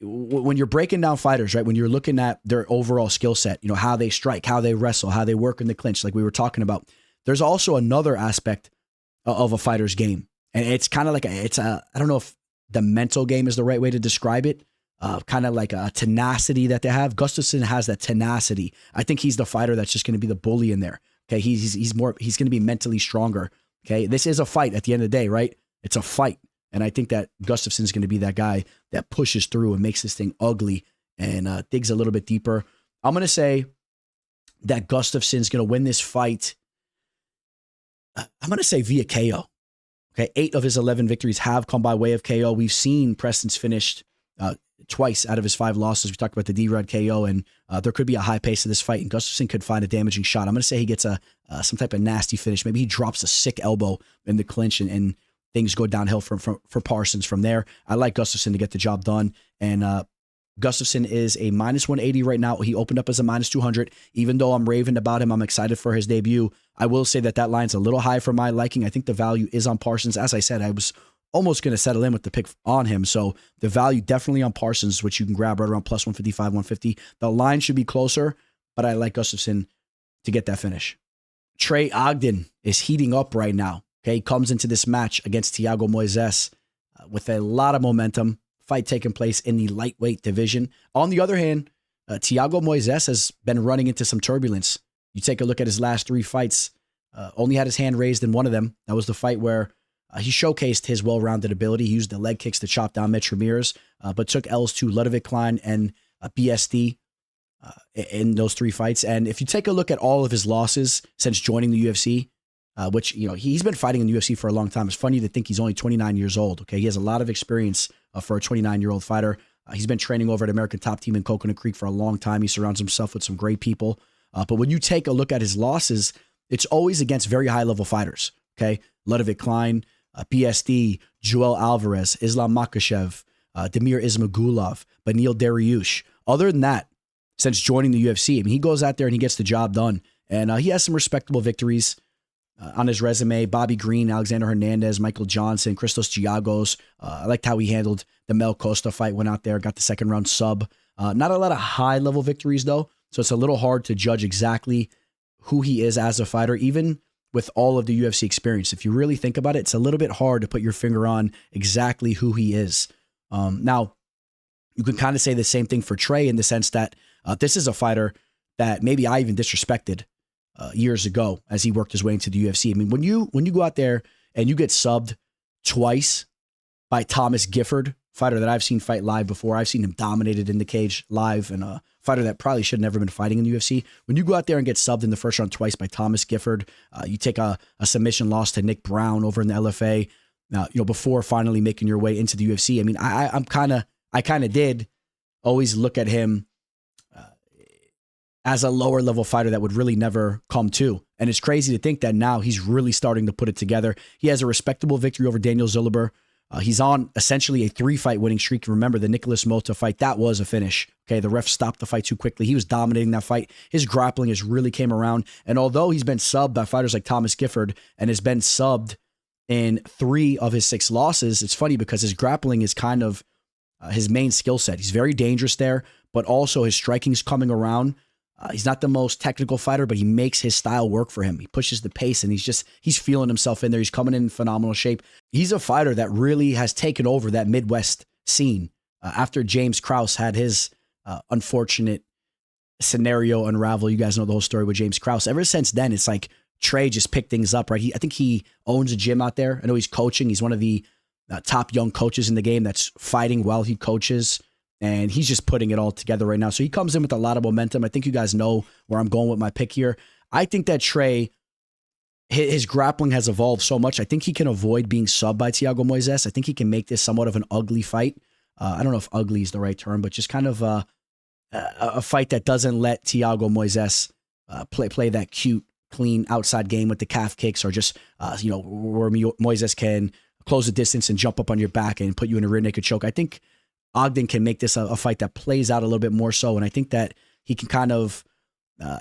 when you're breaking down fighters, right? When you're looking at their overall skill set, you know, how they strike, how they wrestle, how they work in the clinch, like we were talking about, there's also another aspect of a fighter's game. And it's kind of like I don't know if the mental game is the right way to describe it. Kind of like a tenacity that they have. Gustafsson has that tenacity. I think he's the fighter that's just going to be the bully in there. Okay. He's going to be mentally stronger. Okay. This is a fight at the end of the day, right? It's a fight. And I think that Gustafsson's going to be that guy that pushes through and makes this thing ugly and digs a little bit deeper. I'm going to say that Gustafsson's going to win this fight. I'm going to say via KO. Okay. 8 of his 11 victories have come by way of KO. We've seen Preston's finished twice out of his 5 losses. We talked about the D-Rod KO, and there could be a high pace of this fight, and Gustafsson could find a damaging shot. I'm going to say he gets some type of nasty finish. Maybe he drops a sick elbow in the clinch, and things go downhill for Parsons from there. I like Gustafsson to get the job done, and Gustafsson is a -180 right now. He opened up as a -200. Even though I'm raving about him, I'm excited for his debut. I will say that line's a little high for my liking. I think the value is on Parsons. As I said, I was almost going to settle in with the pick on him. So the value definitely on Parsons, which you can grab right around plus 155, 150. The line should be closer, but I like Gustafsson to get that finish. Trey Ogden is heating up right now. Okay, he comes into this match against Thiago Moisés with a lot of momentum. Fight taking place in the lightweight division. On the other hand, Thiago Moisés has been running into some turbulence. You take a look at his last 3 fights, only had his hand raised in one of them. That was the fight where he showcased his well-rounded ability. He used the leg kicks to chop down Mitch Ramirez, but took L's to Ludovic Kline and BSD in those 3 fights. And if you take a look at all of his losses since joining the UFC, which, you know, he's been fighting in the UFC for a long time. It's funny to think he's only 29 years old. Okay, he has a lot of experience for a 29-year-old fighter. He's been training over at American Top Team in Coconut Creek for a long time. He surrounds himself with some great people. But when you take a look at his losses, it's always against very high-level fighters. Okay, Ludovic Kline, BSD, Joel Alvarez, Islam Makhachev, Damir Ismagulov, Benil Dariush. Other than that, since joining the UFC, I mean, he goes out there and he gets the job done. And he has some respectable victories on his resume. Bobby Green, Alexander Hernandez, Michael Johnson, Christos Giagos. I liked how he handled the Mel Costa fight, went out there, got the 2nd-round sub. Not a lot of high-level victories, though, so it's a little hard to judge exactly who he is as a fighter, even with all of the UFC experience. If you really think about it, it's a little bit hard to put your finger on exactly who he is. Now, you can kind of say the same thing for Trey in the sense that this is a fighter that maybe I even disrespected years ago as he worked his way into the UFC. I mean, when you go out there and you get subbed twice by Thomas Gifford, fighter that I've seen fight live before, I've seen him dominated in the cage live, and a fighter that probably should have never been fighting in the UFC. When you go out there and get subbed in the first round twice by Thomas Gifford, you take a submission loss to Nick Brown over in the LFA, before finally making your way into the UFC. I mean, I kind of did always look at him as a lower level fighter that would really never come to. And it's crazy to think that now he's really starting to put it together. He has a respectable victory over Daniel Ziliber. He's on essentially a 3-fight winning streak. Remember the Nicholas Mota fight, that was a finish. Okay, the ref stopped the fight too quickly. He was dominating that fight. His grappling has really came around. And although he's been subbed by fighters like Thomas Gifford and has been subbed in 3 of his 6 losses, it's funny because his grappling is kind of his main skill set. He's very dangerous there, but also his striking's coming around. He's not the most technical fighter, but he makes his style work for him. He pushes the pace and he's feeling himself in there. He's coming in phenomenal shape. He's a fighter that really has taken over that Midwest scene after James Krause had his unfortunate scenario unravel. You guys know the whole story with James Krause. Ever since then, it's like Trey just picked things up, right? I think he owns a gym out there. I know he's coaching. He's one of the top young coaches in the game that's fighting while he coaches. And he's just putting it all together right now. So he comes in with a lot of momentum. I think you guys know where I'm going with my pick here. I think that Trey, his grappling has evolved so much. I think he can avoid being subbed by Thiago Moisés. I think he can make this somewhat of an ugly fight. I don't know if ugly is the right term, but just kind of a fight that doesn't let Thiago Moisés play that cute, clean outside game with the calf kicks, or just where Moisés can close the distance and jump up on your back and put you in a rear naked choke. I think Ogden can make this a fight that plays out a little bit more so, and I think that he can kind of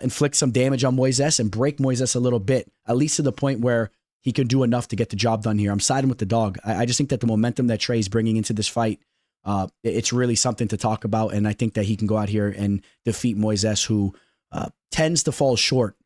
inflict some damage on Moisés and break Moisés a little bit, at least to the point where he can do enough to get the job done here. I'm siding with the dog. I just think that the momentum that Trey's bringing into this fight, it's really something to talk about. And I think that he can go out here and defeat Moisés, who tends to fall short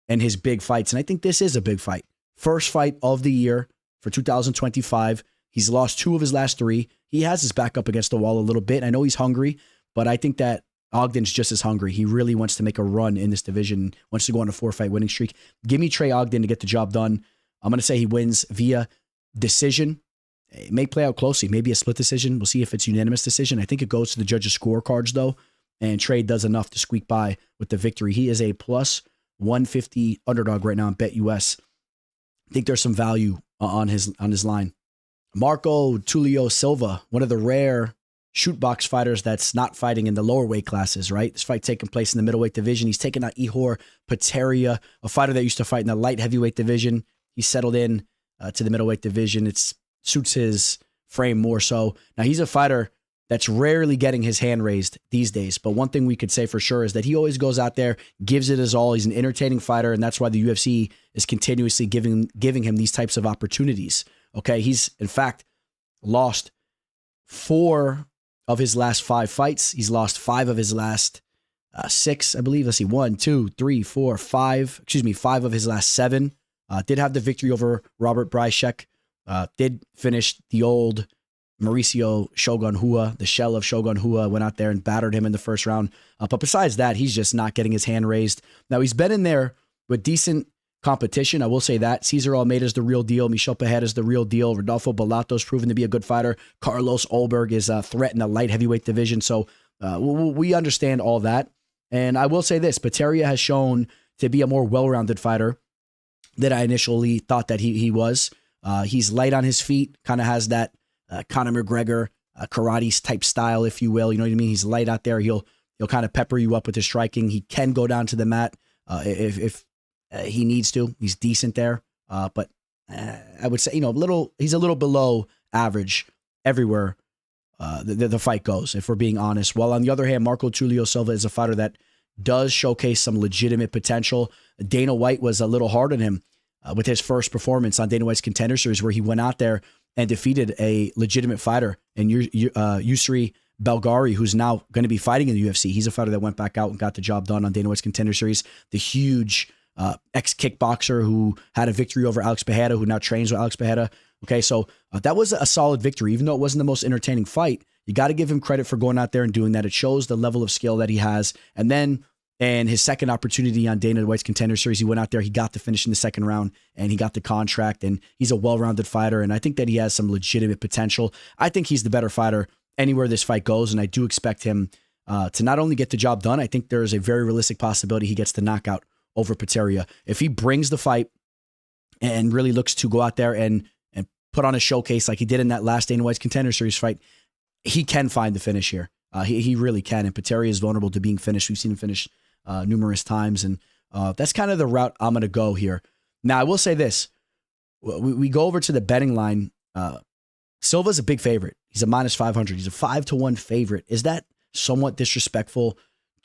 in his big fights. And I think this is a big fight. First fight of the year for 2025. He's lost 2 of his last 3. He has his back up against the wall a little bit. I know he's hungry, but I think that Ogden's just as hungry. He really wants to make a run in this division, wants to go on a 4-fight winning streak. Give me Trey Ogden to get the job done. I'm going to say he wins via decision. It may play out closely, maybe a split decision. We'll see if it's unanimous decision. I think it goes to the judges' scorecards, though, and Trey does enough to squeak by with the victory. He is a plus 150 underdog right now in BetUS. I think there's some value on his line. Marco Tulio Silva, one of the rare shoot box fighters that's not fighting in the lower weight classes, right? This fight taking place in the middleweight division. He's taken out Ihor Potieria, a fighter that used to fight in the light heavyweight division. He settled in to the middleweight division. It suits his frame more so. Now, he's a fighter that's rarely getting his hand raised these days. But one thing we could say for sure is that he always goes out there, gives it his all. He's an entertaining fighter, and that's why the UFC is continuously giving him these types of opportunities. Okay, he's, in fact, lost 4 of his last 5 fights. He's lost 5 of his last 6, I believe. Let's see, 1, 2, 3, 4, 5. 5 of his last 7. Did have the victory over Robert Bryshek. Did finish the old Mauricio Shogun Rua, the shell of Shogun Rua, went out there and battered him in the first round. But besides that, he's just not getting his hand raised. Now, he's been in there with decent competition. I will say that. Cesar Almeida's the real deal. Michel Pereira's the real deal. Rodolfo Bolato's proven to be a good fighter. Carlos Olberg is a threat in the light heavyweight division. So we understand all that. And I will say this, Potieria has shown to be a more well-rounded fighter than I initially thought that he was. He's light on his feet, kind of has that Conor McGregor karate type style, if you will. You know what I mean? He's light out there. He'll kind of pepper you up with his striking. He can go down to the mat if he needs to. He's decent there. But I would say, he's a little below average everywhere the fight goes, if we're being honest. While on the other hand, Marco Tulio Silva is a fighter that does showcase some legitimate potential. Dana White was a little hard on him with his first performance on Dana White's Contender Series, where he went out there and defeated a legitimate fighter in Yusri Belgari, who's now going to be fighting in the UFC. He's a fighter that went back out and got the job done on Dana White's Contender Series. The huge ex-kickboxer who had a victory over Alex Pereira, who now trains with Alex Pereira. Okay, so that was a solid victory, even though it wasn't the most entertaining fight. You got to give him credit for going out there and doing that. It shows the level of skill that he has. And then in his second opportunity on Dana White's Contender Series, he went out there, he got to finish in the second round, and he got the contract, and he's a well-rounded fighter, and I think that he has some legitimate potential. I think he's the better fighter anywhere this fight goes, and I do expect him to not only get the job done, I think there's a very realistic possibility he gets the knockout over Potieria. If he brings the fight and really looks to go out there and put on a showcase like he did in that last Dana White's Contender Series fight, he can find the finish here. He really can, and Potieria is vulnerable to being finished. We've seen him finish numerous times, and that's kind of the route I'm going to go here. Now, I will say this. We go over to the betting line. Silva's a big favorite. He's a minus 500. He's a 5-1 favorite. Is that somewhat disrespectful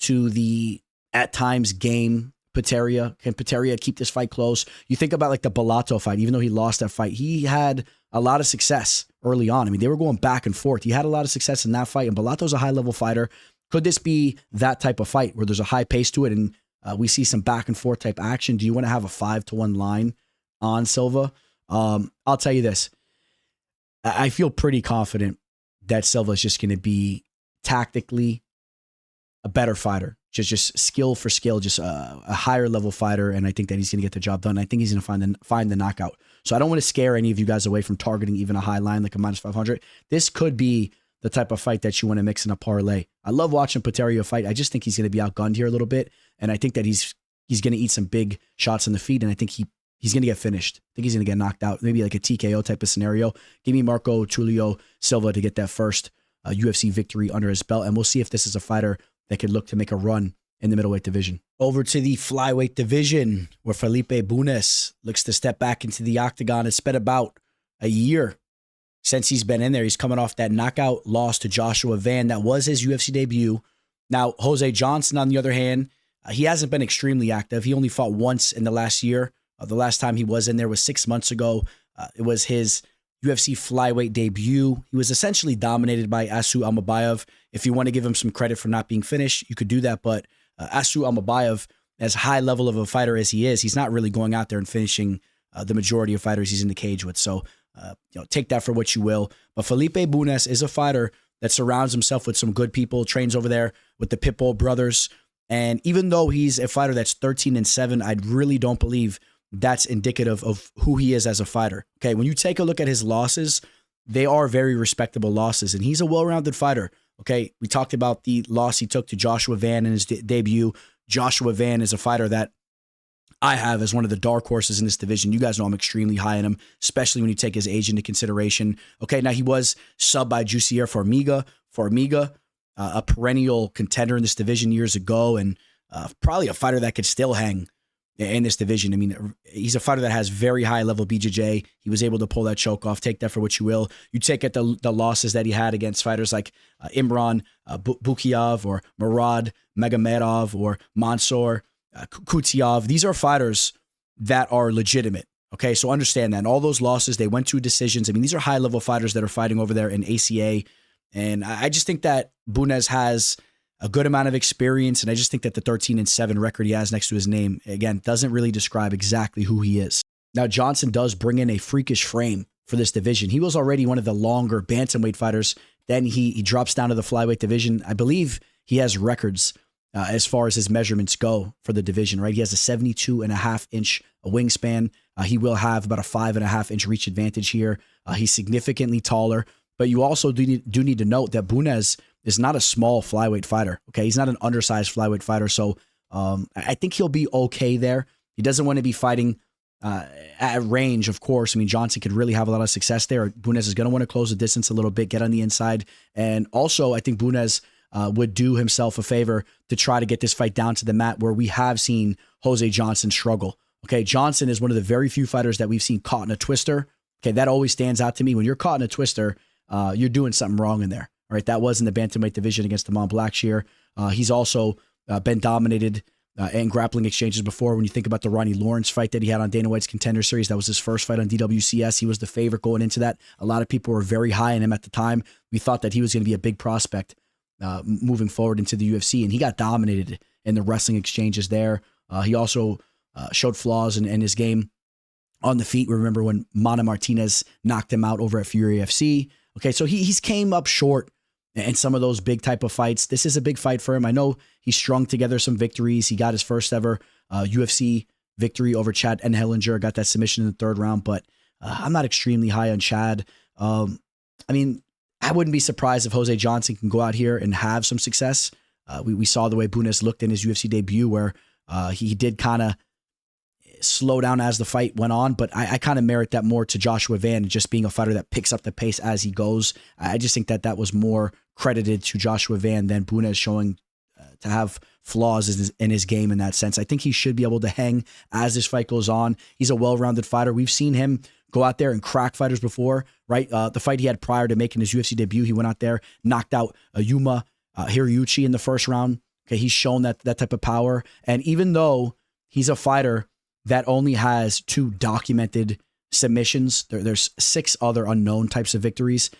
to the, at times, game Potieria? Can Potieria keep this fight close? You think about like the Bellato fight. Even though he lost that fight, he had a lot of success early on. I mean, they were going back and forth. He had a lot of success in that fight, and Bellato's a high-level fighter. Could this be that type of fight where there's a high pace to it and we see some back and forth type action? Do you want to have a 5-1 line on Silva? I'll tell you this. I feel pretty confident that Silva is just going to be tactically a better fighter. Just skill for skill, just a higher level fighter, and I think that he's going to get the job done. I think he's going to find the knockout. So I don't want to scare any of you guys away from targeting even a high line like a minus 500. This could be the type of fight that you want to mix in a parlay. I love watching Potieria fight. I just think he's going to be outgunned here a little bit, and I think that he's going to eat some big shots in the feet, and I think he's going to get finished. I think he's going to get knocked out, maybe like a TKO type of scenario. Give me Marco Tulio Silva to get that first UFC victory under his belt, and we'll see if this is a fighter that could look to make a run in the middleweight division. Over to the flyweight division, where Felipe Bunes looks to step back into the octagon. It's been about a year since he's been in there. He's coming off that knockout loss to Joshua Van. That was his UFC debut. Now, Jose Johnson, on the other hand, He hasn't been extremely active. He only fought once in the last year. The last time he was in there was 6 months ago. It was his UFC flyweight debut. He was essentially dominated by Asu Almabayev. If you want to give him some credit for not being finished, you could do that. But Asu Almabayev, as high level of a fighter as he is, he's not really going out there and finishing the majority of fighters he's in the cage with. So, take that for what you will. But Felipe Bunes is a fighter that surrounds himself with some good people, trains over there with the Pitbull brothers. And even though he's a fighter that's 13-7, I really don't believe that's indicative of who he is as a fighter. Okay, when you take a look at his losses, they are very respectable losses, and he's a well-rounded fighter. Okay, we talked about the loss he took to Joshua Van in his debut. Joshua Van is a fighter that I have as one of the dark horses in this division. You guys know I'm extremely high in him, especially when you take his age into consideration. Okay, now he was subbed by Jussier Formiga, a perennial contender in this division years ago, and probably a fighter that could still hang in this division. I mean, he's a fighter that has very high level BJJ. He was able to pull that choke off. Take that for what you will. You take at the losses that he had against fighters like Imran Bukiev or Murad Magomedov or Mansour Kutiev. These are fighters that are legitimate. Okay, so understand that. And all those losses, they went to decisions. I mean, these are high level fighters that are fighting over there in ACA. And I just think that Bunes has a good amount of experience, and I just think that the 13-7 record he has next to his name, again, doesn't really describe exactly who he is. Now, Johnson does bring in a freakish frame for this division. He was already one of the longer bantamweight fighters. Then he drops down to the flyweight division. I believe he has records as far as his measurements go for the division, right? He has a 72.5-inch wingspan. He will have about a 5.5-inch reach advantage here. He's significantly taller, but you also do need to note that Bunes is not a small flyweight fighter. Okay, he's not an undersized flyweight fighter, so I think he'll be okay there. He doesn't want to be fighting at range, of course. I mean, Johnson could really have a lot of success there. Bunes is going to want to close the distance a little bit, get on the inside, and also I think Bunes would do himself a favor to try to get this fight down to the mat, where we have seen Jose Johnson struggle. Okay, Johnson is one of the very few fighters that we've seen caught in a twister. Okay, that always stands out to me. When you're caught in a twister, you're doing something wrong in there. All right, that was in the bantamweight division against Damon Blackshear. He's also been dominated in grappling exchanges before. When you think about the Ronnie Lawrence fight that he had on Dana White's Contender Series, that was his first fight on DWCS. He was the favorite going into that. A lot of people were very high on him at the time. We thought that he was going to be a big prospect moving forward into the UFC, and he got dominated in the wrestling exchanges there. He also showed flaws in his game on the feet. Remember when Mana Martinez knocked him out over at Fury FC? Okay, so he's came up short in some of those big type of fights. This is a big fight for him. I know he strung together some victories. He got his first ever UFC victory over Chad Enhellinger, got that submission in the third round, but I'm not extremely high on Chad. I mean, I wouldn't be surprised if Jose Johnson can go out here and have some success. We saw the way Bunes looked in his UFC debut, where he did kind of slow down as the fight went on, but I kind of merit that more to Joshua Van, just being a fighter that picks up the pace as he goes. I just think that was more credited to Joshua Van than Bunes showing to have flaws in his game in that sense. I think he should be able to hang as this fight goes on. He's a well-rounded fighter. We've seen him go out there and crack fighters before, right? The fight he had prior to making his UFC debut, he went out there, knocked out Yuma Hiroyuchi in the first round. Okay, he's shown that type of power. And even though he's a fighter that only has 2 documented submissions, there's 6 other unknown types of victories.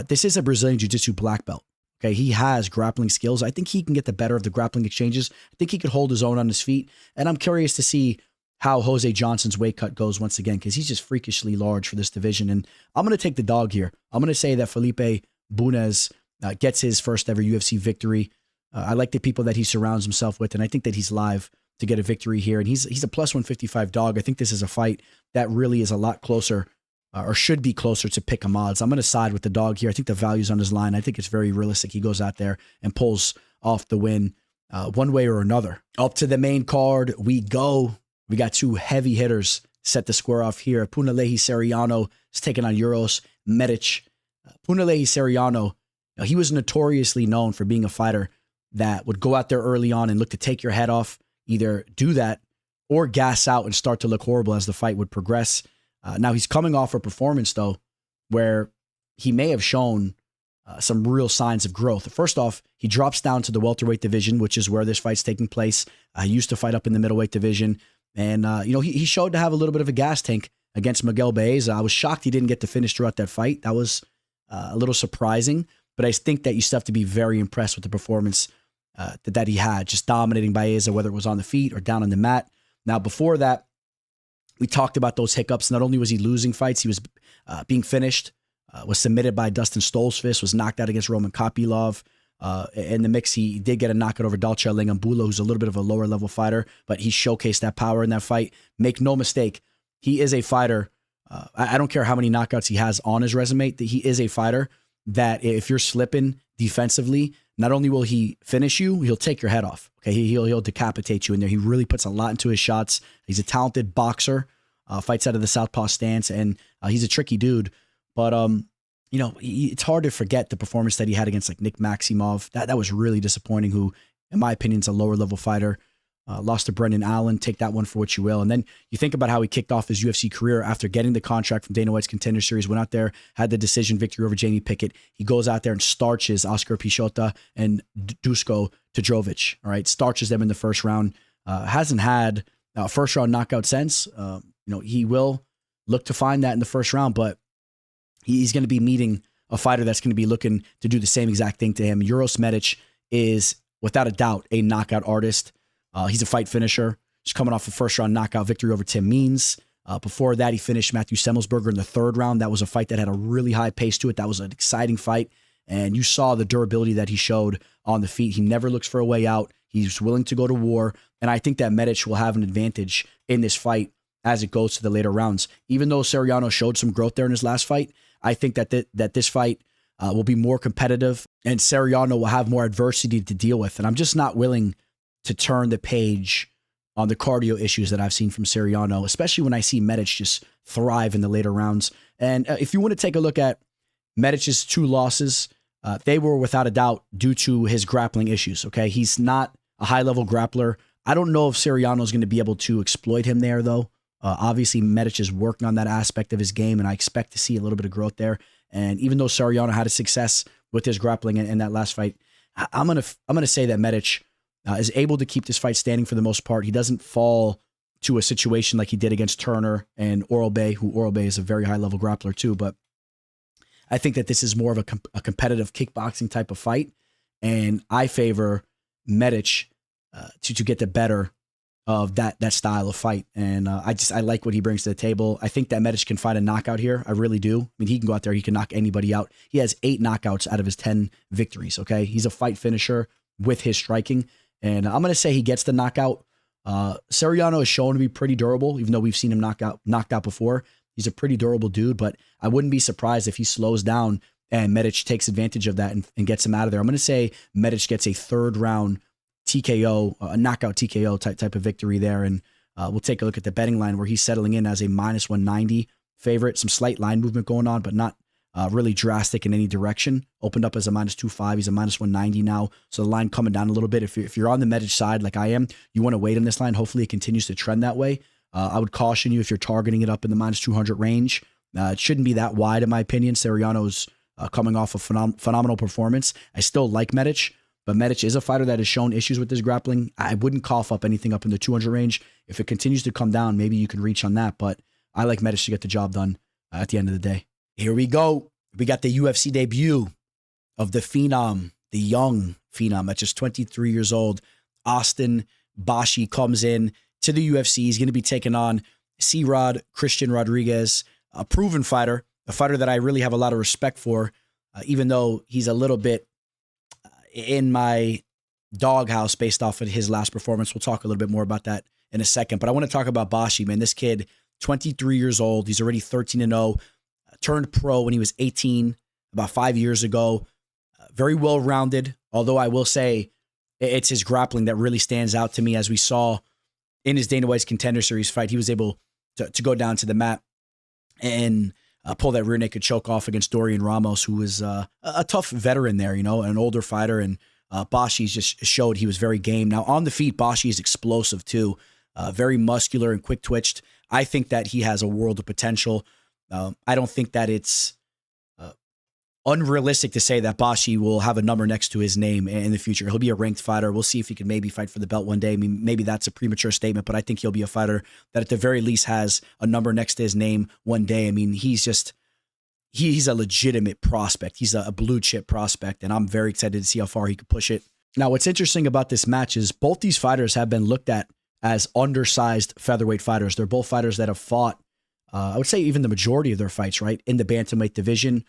This is a Brazilian Jiu-Jitsu black belt. Okay, he has grappling skills. I think he can get the better of the grappling exchanges. I think he could hold his own on his feet. And I'm curious to see how Jose Johnson's weight cut goes once again, because he's just freakishly large for this division. And I'm going to take the dog here. I'm going to say that Felipe Bunes gets his first ever UFC victory. I like the people that he surrounds himself with, and I think that he's live to get a victory here. And he's a plus 155 dog. I think this is a fight that really is a lot closer, or should be closer to pick 'em odds. I'm going to side with the dog here. I think the value's on his line. I think it's very realistic he goes out there and pulls off the win one way or another. Up to the main card we go. We got 2 heavy hitters set to square off here. Punahele Soriano is taking on Uros Medic. Punahele Soriano, he was notoriously known for being a fighter that would go out there early on and look to take your head off, either do that or gas out and start to look horrible as the fight would progress. Now he's coming off a performance, though, where he may have shown some real signs of growth. First off, he drops down to the welterweight division, which is where this fight's taking place. He used to fight up in the middleweight division. And, he showed to have a little bit of a gas tank against Miguel Baeza. I was shocked he didn't get to finish throughout that fight. That was a little surprising. But I think that you still have to be very impressed with the performance that he had, just dominating Baeza, whether it was on the feet or down on the mat. Now, before that, we talked about those hiccups. Not only was he losing fights, he was being finished, was submitted by Dustin Stoltzfus, was knocked out against Roman Kopylov. In the mix, he did get a knockout over Dalcha Lengambulo, who's a little bit of a lower level fighter, but he showcased that power in that fight. Make no mistake, he is a fighter. I don't care how many knockouts he has on his resume, that he is a fighter that if you're slipping defensively, not only will he finish you, he'll take your head off. Okay, he'll decapitate you in there. He really puts a lot into his shots. He's a talented boxer, fights out of the southpaw stance, and he's a tricky dude. But it's hard to forget the performance that he had against like Nick Maximov. That was really disappointing. Who, in my opinion, is a lower level fighter. Lost to Brendan Allen. Take that one for what you will. And then you think about how he kicked off his UFC career after getting the contract from Dana White's Contender Series. Went out there, had the decision victory over Jamie Pickett. He goes out there and starches Oscar Pichota and Dusko Todorovic. All right, starches them in the first round. Hasn't had a first round knockout since. He will look to find that in the first round, but he's going to be meeting a fighter that's going to be looking to do the same exact thing to him. Uros Medic is, without a doubt, a knockout artist. He's a fight finisher. He's coming off a first-round knockout victory over Tim Means. Before that, he finished Matthew Semmelsberger in the third round. That was a fight that had a really high pace to it. That was an exciting fight. And you saw the durability that he showed on the feet. He never looks for a way out. He's willing to go to war. And I think that Medic will have an advantage in this fight as it goes to the later rounds. Even though Soriano showed some growth there in his last fight, I think that this fight will be more competitive and Soriano will have more adversity to deal with. And I'm just not willing to turn the page on the cardio issues that I've seen from Soriano, especially when I see Medic just thrive in the later rounds. And if you want to take a look at Medic's 2 losses, they were without a doubt due to his grappling issues. Okay, he's not a high-level grappler. I don't know if Soriano is going to be able to exploit him there, though. Obviously, Medic is working on that aspect of his game, and I expect to see a little bit of growth there. And even though Soriano had a success with his grappling in that last fight, I'm gonna say that Medic is able to keep this fight standing for the most part. He doesn't fall to a situation like he did against Turner and Oral Bay, who Oral Bay is a very high-level grappler too. But I think that this is more of a competitive kickboxing type of fight, and I favor Medic to get the better of that style of fight. And I like what he brings to the table. I think that Medic can find a knockout here. I really do. I mean, he can go out there, he can knock anybody out. He has 8 knockouts out of his 10 victories, okay? He's a fight finisher with his striking. And I'm going to say he gets the knockout. Soriano is shown to be pretty durable, even though we've seen him knocked out before. He's a pretty durable dude, but I wouldn't be surprised if he slows down and Medic takes advantage of that and gets him out of there. I'm going to say Medic gets a 3rd round TKO, a knockout TKO type of victory there. And we'll take a look at the betting line where he's settling in as a -190 favorite. Some slight line movement going on, but not really drastic in any direction. Opened up as a -2.5. He's a -190 now. So the line coming down a little bit. If you're on the Medic side like I am, you want to wait on this line. Hopefully it continues to trend that way. I would caution you if you're targeting it up in the -200 range. It shouldn't be that wide in my opinion. Soriano's coming off a phenomenal performance. I still like Medic, but Medic is a fighter that has shown issues with his grappling. I wouldn't cough up anything up in the 200 range. If it continues to come down, maybe you can reach on that. But I like Medic to get the job done at the end of the day. Here we go. We got the UFC debut of the Phenom, the young Phenom at just 23 years old. Austin Bashi comes in to the UFC. He's going to be taking on C-Rod Christian Rodriguez, a proven fighter, a fighter that I really have a lot of respect for, even though he's a little bit in my doghouse based off of his last performance. We'll talk a little bit more about that in a second. But I want to talk about Bashi, man. This kid, 23 years old. He's already 13-0. Turned pro when he was 18, about 5 years ago. Very well-rounded, although I will say it's his grappling that really stands out to me. As we saw in his Dana White's Contender Series fight, he was able to go down to the mat and pull that rear naked choke off against Dorian Ramos, who was a tough veteran there, an older fighter. And Bashi just showed he was very game. Now, on the feet, Bashi is explosive too, very muscular and quick-twitched. I think that he has a world of potential. I don't think that it's unrealistic to say that Bashi will have a number next to his name in the future. He'll be a ranked fighter. We'll see if he can maybe fight for the belt one day. I mean, maybe that's a premature statement, but I think he'll be a fighter that at the very least has a number next to his name one day. I mean, he's a legitimate prospect. He's a blue chip prospect, and I'm very excited to see how far he could push it. Now, what's interesting about this match is both these fighters have been looked at as undersized featherweight fighters. They're both fighters that have fought, I would say even the majority of their fights, right, in the bantamweight division.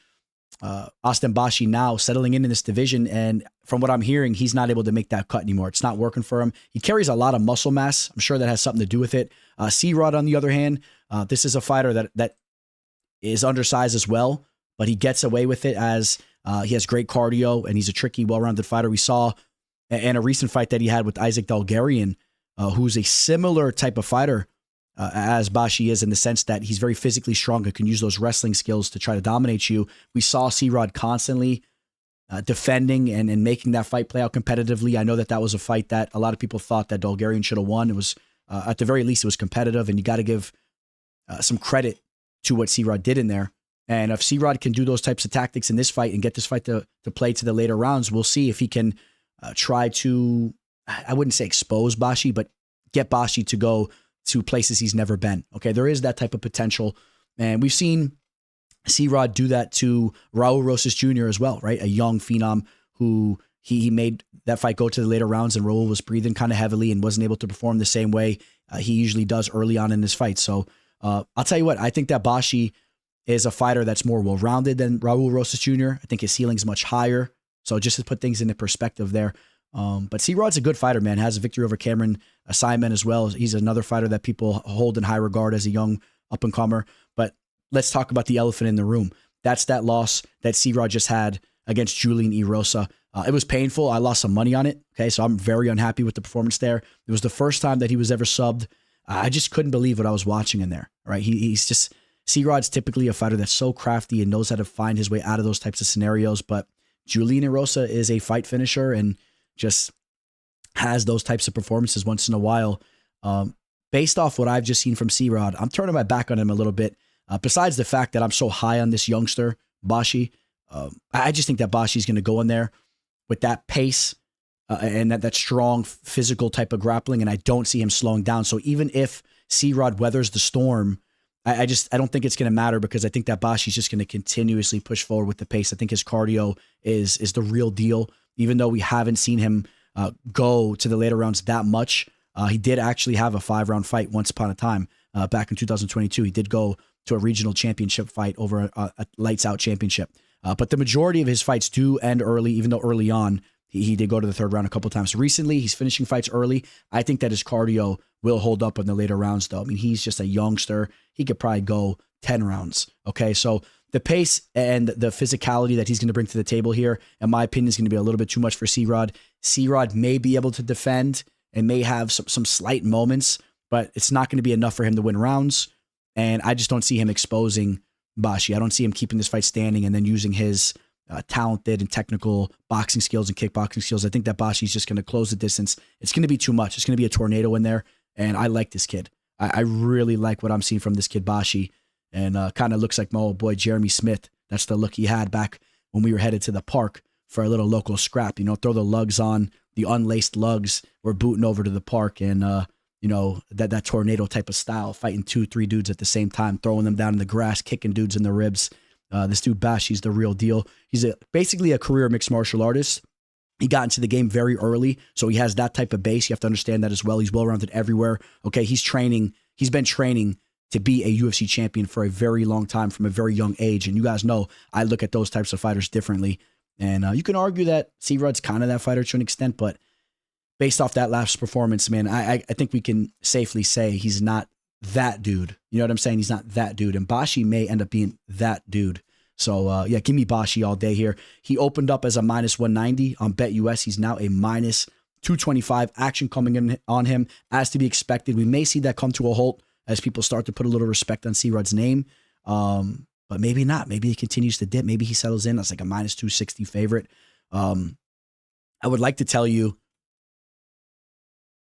Austin Bashi now settling in this division, and from what I'm hearing, he's not able to make that cut anymore. It's not working for him. He carries a lot of muscle mass. I'm sure that has something to do with it. C-Rod, on the other hand, this is a fighter that is undersized as well, but he gets away with it as he has great cardio, and he's a tricky, well-rounded fighter. We saw in a recent fight that he had with Isaac Dalgarian, who's a similar type of fighter as Bashi is, in the sense that he's very physically strong and can use those wrestling skills to try to dominate you. We saw C-Rod constantly defending and making that fight play out competitively. I know that was a fight that a lot of people thought that Dalgarian should have won. It was, at the very least, it was competitive, and you got to give some credit to what C-Rod did in there. And if C-Rod can do those types of tactics in this fight and get this fight to play to the later rounds, we'll see if he can try to, I wouldn't say expose Bashi, but get Bashi to go to places he's never been. Okay, there is that type of potential. And we've seen C-Rod do that to Raul Rosas Jr. as well, right? A young phenom who he made that fight go to the later rounds, and Raul was breathing kind of heavily and wasn't able to perform the same way he usually does early on in his fight. So I'll tell you what, I think that Bashi is a fighter that's more well-rounded than Raul Rosas Jr. I think his ceiling's much higher. So just to put things into perspective there. But C-Rod's a good fighter, man. Has a victory over Cameron Simon as well. He's another fighter that people hold in high regard as a young up-and-comer. But let's talk about the elephant in the room. That's that loss that C-Rod just had against Julian Erosa. It was painful. I lost some money on it. Okay, so I'm very unhappy with the performance there. It was the first time that he was ever subbed. I just couldn't believe what I was watching in there. Right? He's just, C-Rod's typically a fighter that's so crafty and knows how to find his way out of those types of scenarios. But Julian Erosa is a fight finisher and just has those types of performances once in a while. Based off what I've just seen from C-Rod, I'm turning my back on him a little bit. Besides the fact that I'm so high on this youngster, Bashi, I just think that Bashi's going to go in there with that pace and that strong physical type of grappling, and I don't see him slowing down. So even if C-Rod weathers the storm, I don't think it's going to matter, because I think that Bashi's just going to continuously push forward with the pace. I think his cardio is the real deal. Even though we haven't seen him go to the later rounds that much, he did actually have a 5-round fight once upon a time back in 2022. He did go to a regional championship fight over a lights out championship. But the majority of his fights do end early, even though early on he did go to the third round a couple times. Recently, he's finishing fights early. I think that his cardio will hold up in the later rounds, though. I mean, he's just a youngster. He could probably go 10 rounds. Okay, so the pace and the physicality that he's going to bring to the table here, in my opinion, is going to be a little bit too much for C-Rod. C-Rod may be able to defend and may have some slight moments, but it's not going to be enough for him to win rounds. And I just don't see him exposing Bashi. I don't see him keeping this fight standing and then using his talented and technical boxing skills and kickboxing skills. I think that Bashi's just going to close the distance. It's going to be too much. It's going to be a tornado in there. And I like this kid. I really like what I'm seeing from this kid, Bashi. And kind of looks like my old boy, Jeremy Smith. That's the look he had back when we were headed to the park for a little local scrap. You know, throw the lugs on, the unlaced lugs. We're booting over to the park and, you know, that tornado type of style, fighting 2-3 dudes at the same time, throwing them down in the grass, kicking dudes in the ribs. This dude, Bashi's the real deal. He's basically a career mixed martial artist. He got into the game very early, so he has that type of base. You have to understand that as well. He's well-rounded everywhere. Okay, he's been training to be a UFC champion for a very long time from a very young age. And you guys know I look at those types of fighters differently. And you can argue that C-Rod's kind of that fighter to an extent, but based off that last performance, man, I think we can safely say he's not that dude. You know what I'm saying? He's not that dude. And Bashi may end up being that dude. So, yeah, give me Bashi all day here. He opened up as a -190 on BetUS. He's now a -225. Action coming in on him as to be expected. We may see that come to a halt as people start to put a little respect on C-Rod's name. But maybe not. Maybe he continues to dip. Maybe he settles in as like a -260 favorite. I would like to tell you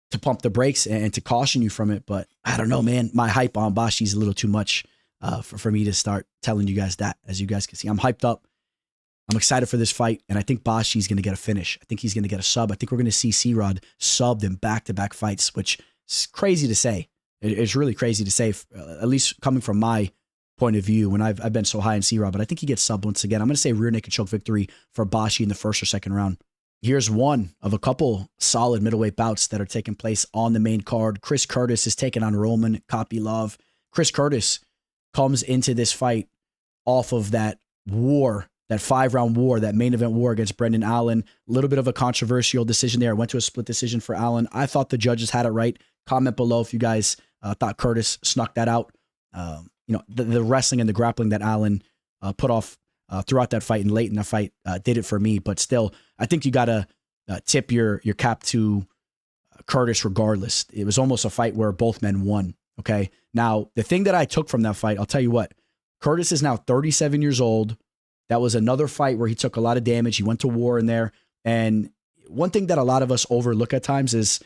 to pump the brakes and to caution you from it, but I don't know, man. My hype on Bashi is a little too much for me to start telling you guys that. As you guys can see, I'm hyped up. I'm excited for this fight, and I think Bashi's going to get a finish. I think he's going to get a sub. I think we're going to see C-Rod subbed in back-to-back fights, which is crazy to say. It's really crazy to say, at least coming from my point of view, when I've been so high in C-Rod, but I think he gets subbed once again. I'm going to say rear naked choke victory for Bashi in the first or second round. Here's one of a couple solid middleweight bouts that are taking place on the main card. Chris Curtis is taking on Roman Kopylov. Chris Curtis comes into this fight off of that war, that 5-round war, that main event war against Brendan Allen. A little bit of a controversial decision there. Went to a split decision for Allen. I thought the judges had it right. Comment below if you guys thought Curtis snuck that out. The wrestling and the grappling that Allen put off throughout that fight and late in the fight did it for me. But still, I think you got to tip your cap to Curtis regardless. It was almost a fight where both men won. Okay. Now, the thing that I took from that fight, I'll tell you what, Curtis is now 37 years old. That was another fight where he took a lot of damage. He went to war in there. And one thing that a lot of us overlook at times is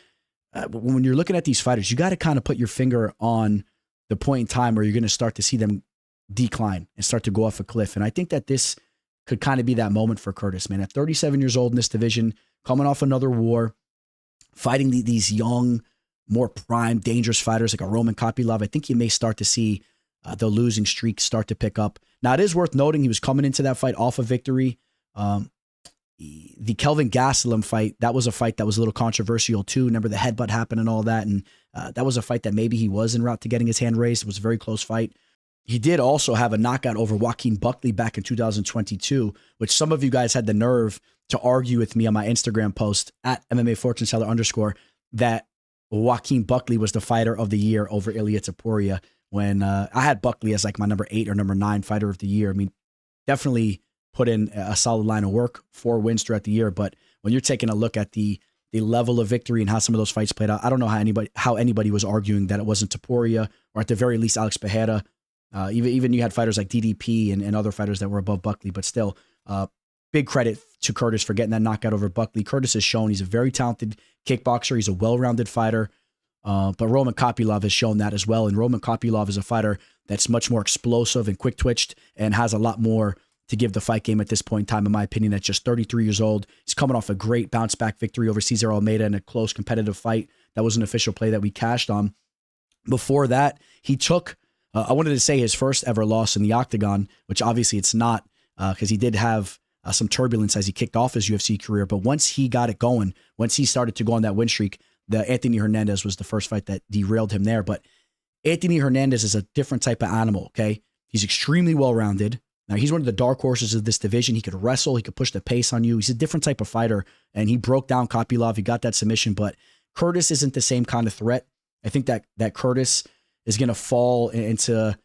when you're looking at these fighters, you got to kind of put your finger on the point in time where you're going to start to see them decline and start to go off a cliff. And I think that this could kind of be that moment for Curtis, man. At 37 years old in this division, coming off another war, fighting these young, more prime, dangerous fighters like a Roman Kopylov, I think you may start to see the losing streak start to pick up. Now, it is worth noting he was coming into that fight off a victory. The Kelvin Gastelum fight, that was a fight that was a little controversial too. Remember the headbutt happened and all that. And that was a fight that maybe he was en route to getting his hand raised. It was a very close fight. He did also have a knockout over Joaquin Buckley back in 2022, which some of you guys had the nerve to argue with me on my Instagram post at MMA Fortune Teller _ that Joaquin Buckley was the fighter of the year over Ilia Topuria when I had Buckley as like my number 8 or number 9 fighter of the year. I mean, definitely put in a solid line of work, 4 wins throughout the year. But when you're taking a look at the level of victory and how some of those fights played out, I don't know how anybody was arguing that it wasn't Topuria or at the very least Alex Pereira. Even you had fighters like DDP and other fighters that were above Buckley, but still, big credit to Curtis for getting that knockout over Buckley. Curtis has shown he's a very talented kickboxer. He's a well-rounded fighter. But Roman Kopylov has shown that as well. And Roman Kopylov is a fighter that's much more explosive and quick-twitched and has a lot more to give the fight game at this point in time, in my opinion. At just 33 years old, he's coming off a great bounce-back victory over Cesar Almeida in a close competitive fight. That was an official play that we cashed on. Before that, he took, I wanted to say his first ever loss in the octagon, which obviously it's not because he did have some turbulence as he kicked off his UFC career. But once he got it going, once he started to go on that win streak, the Anthony Hernandez was the first fight that derailed him there. But Anthony Hernandez is a different type of animal, okay? He's extremely well-rounded. Now, he's one of the dark horses of this division. He could wrestle. He could push the pace on you. He's a different type of fighter, and he broke down Kopylov. He got that submission, but Curtis isn't the same kind of threat. I think that Curtis is going to fall into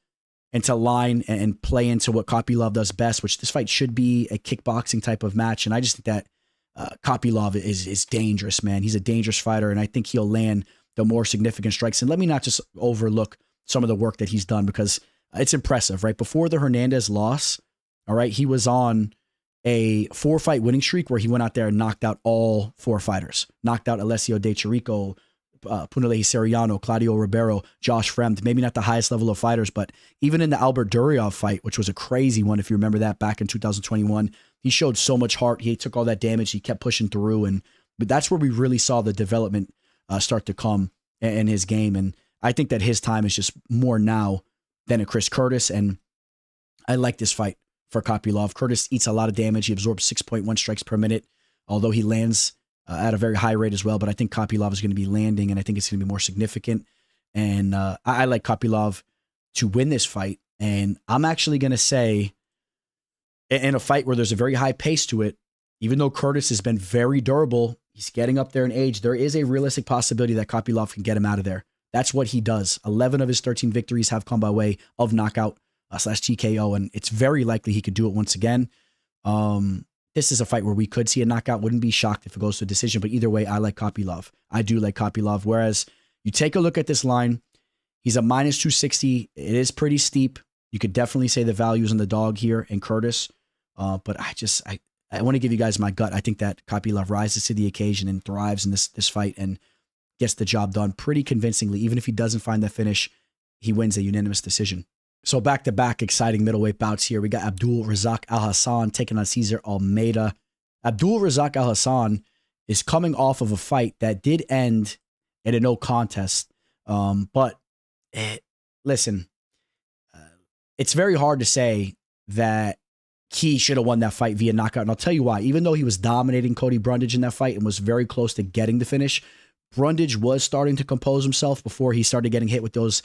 line and play into what Kopylov does best, which this fight should be a kickboxing type of match. And I just think that Kopylov is dangerous, man. He's a dangerous fighter, and I think he'll land the more significant strikes. And let me not just overlook some of the work that he's done because it's impressive, right? Before the Hernandez loss, all right, he was on a 4-fight winning streak where he went out there and knocked out all 4 fighters. Knocked out Alessio De Chirico, Punahele Soriano, Claudio Ribeiro, Josh Fremd. Maybe not the highest level of fighters, but even in the Albert Duriov fight, which was a crazy one, if you remember that back in 2021, he showed so much heart. He took all that damage. He kept pushing through. But that's where we really saw the development start to come in his game. And I think that his time is just more now than a Chris Curtis. And I like this fight for Kopylov. Curtis eats a lot of damage. He absorbs 6.1 strikes per minute, although he lands at a very high rate as well. But I think Kopylov is going to be landing, and I think it's going to be more significant. And I like Kopylov to win this fight. And I'm actually going to say, in a fight where there's a very high pace to it, even though Curtis has been very durable, he's getting up there in age, there is a realistic possibility that Kopylov can get him out of there. That's what he does. 11 of his 13 victories have come by way of knockout / TKO, and it's very likely he could do it once again. This is a fight where we could see a knockout. Wouldn't be shocked if it goes to a decision, but either way, I like Kopylov. I do like Kopylov, whereas you take a look at this line, he's a minus 260. It is pretty steep. You could definitely say the value is on the dog here in Curtis, but I want to give you guys my gut. I think that Kopylov rises to the occasion and thrives in this fight and gets the job done pretty convincingly. Even if he doesn't find the finish, he wins a unanimous decision. So back-to-back exciting middleweight bouts here. We got Abdul Razak Al Hassan taking on Cesar Almeida. Abdul Razak Al Hassan is coming off of a fight that did end in a no contest. Listen, it's very hard to say that he should have won that fight via knockout. And I'll tell you why. Even though he was dominating Cody Brundage in that fight and was very close to getting the finish, Brundage was starting to compose himself before he started getting hit with those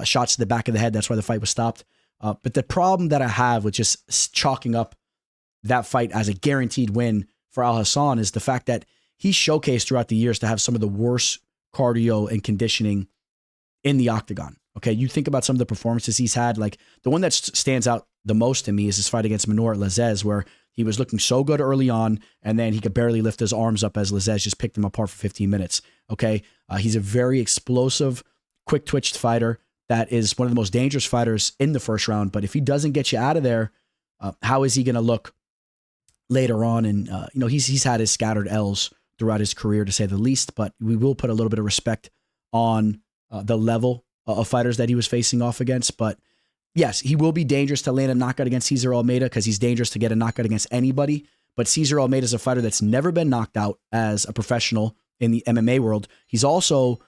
shots to the back of the head. That's why the fight was stopped. But the problem that I have with just chalking up that fight as a guaranteed win for Al Hassan is the fact that he's showcased throughout the years to have some of the worst cardio and conditioning in the octagon. Okay, you think about some of the performances he's had. Like the one that stands out the most to me is his fight against Minor Lazez, where he was looking so good early on, and then he could barely lift his arms up as Lazez just picked him apart for 15 minutes. Okay, he's a very explosive, quick-twitched fighter that is one of the most dangerous fighters in the first round. But if he doesn't get you out of there, how is he going to look later on? And he's had his scattered L's throughout his career, to say the least. But we will put a little bit of respect on the level of fighters that he was facing off against. But yes, he will be dangerous to land a knockout against Cesar Almeida because he's dangerous to get a knockout against anybody. But Cesar Almeida is a fighter that's never been knocked out as a professional in the MMA world. He's also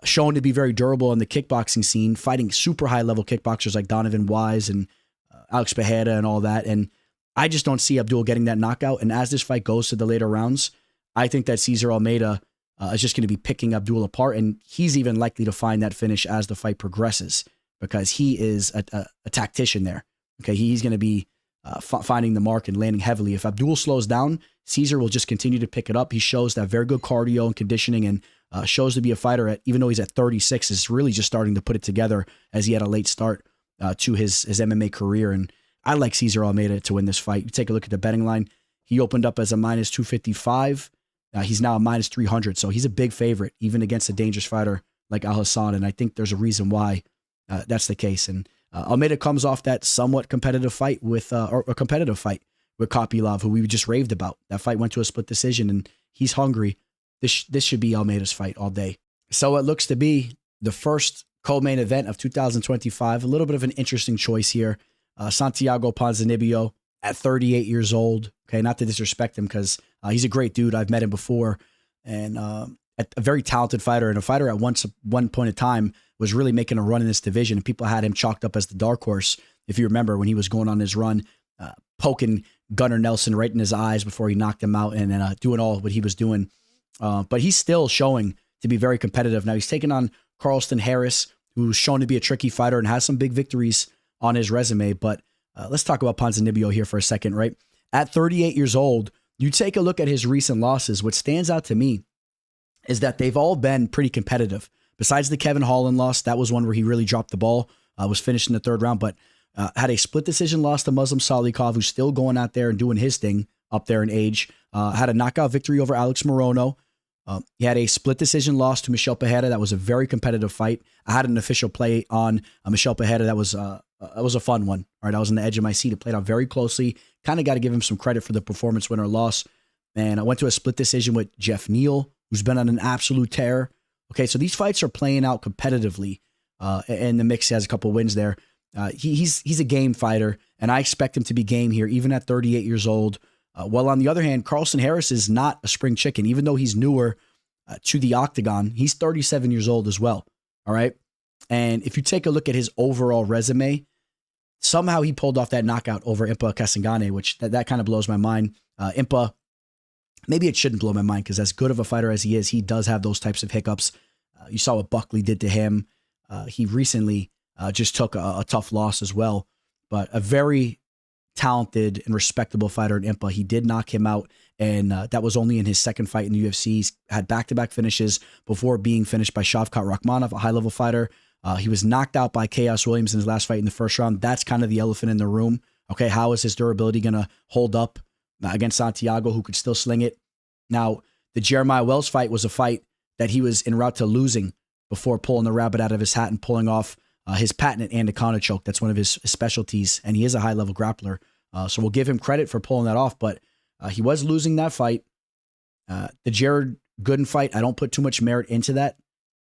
shown to be very durable in the kickboxing scene, fighting super high-level kickboxers like Donovan Wise and Alex Pereira and all that. And I just don't see Abdul getting that knockout. And as this fight goes to the later rounds, I think that Cesar Almeida is just going to be picking Abdul apart, and he's even likely to find that finish as the fight progresses because he is a tactician there. Okay, he's going to be finding the mark and landing heavily. If Abdul slows down, Cesar will just continue to pick it up. He shows that very good cardio and conditioning, and shows to be a fighter even though he's at 36, is really just starting to put it together as he had a late start to his MMA career. And I like Cesar Almeida to win this fight. You take a look at the betting line. He opened up as a minus 255. He's now a minus 300. So he's a big favorite, even against a dangerous fighter like Al Hassan. And I think there's a reason why that's the case. And Almeida comes off that somewhat competitive fight with, or a competitive fight with Kopylov, who we just raved about. That fight went to a split decision, and he's hungry. This should be Almeida's fight all day. So it looks to be the first co-main event of 2025. A little bit of an interesting choice here. Santiago Ponzinibbio at 38 years old. Okay, not to disrespect him because he's a great dude. I've met him before, and a very talented fighter, and a fighter at one point in time was really making a run in this division. And people had him chalked up as the dark horse. If you remember when he was going on his run, poking Gunnar Nelson right in his eyes before he knocked him out, and then doing all what he was doing. But he's still showing to be very competitive. Now he's taking on Carlston Harris, who's shown to be a tricky fighter and has some big victories on his resume. But let's talk about Ponzinibbio here for a second, right? At 38 years old, you take a look at his recent losses. What stands out to me is that they've all been pretty competitive. Besides the Kevin Holland loss, that was one where he really dropped the ball, was finished in the third round, but had a split decision loss to Muslim Salikov, who's still going out there and doing his thing up there in age. Had a knockout victory over Alex Morono. He had a split decision loss to Michel Pereira. That was a very competitive fight. I had an official play on Michel Pereira. That was a fun one. All right, I was on the edge of my seat. It played out very closely. Kind of got to give him some credit for the performance, win or loss. And I went to a split decision with Jeff Neal, who's been on an absolute tear. Okay, so these fights are playing out competitively. And the mix has a couple wins there. He's a game fighter, and I expect him to be game here, even at 38 years old. Well, on the other hand, Carlston Harris is not a spring chicken. Even though he's newer to the octagon, he's 37 years old as well. All right. And if you take a look at his overall resume, somehow he pulled off that knockout over Impa Kasangane, which that kind of blows my mind. Impa, maybe it shouldn't blow my mind because as good of a fighter as he is, he does have those types of hiccups. You saw what Buckley did to him. He recently just took a tough loss as well, but a very talented and respectable fighter in Impa. He did knock him out, and that was only in his second fight in the UFC. He's had back-to-back finishes before being finished by Shavkat Rakhmonov, a high-level fighter. He was knocked out by Chaos Williams in his last fight in the first round. That's kind of the elephant in the room. Okay, how is his durability going to hold up against Santiago, who could still sling it? Now, the Jeremiah Wells fight was a fight that he was en route to losing before pulling the rabbit out of his hat and pulling off his patented anaconda choke. That's one of his specialties, and he is a high-level grappler. So we'll give him credit for pulling that off, but he was losing that fight. The Jared Gooden fight, I don't put too much merit into that.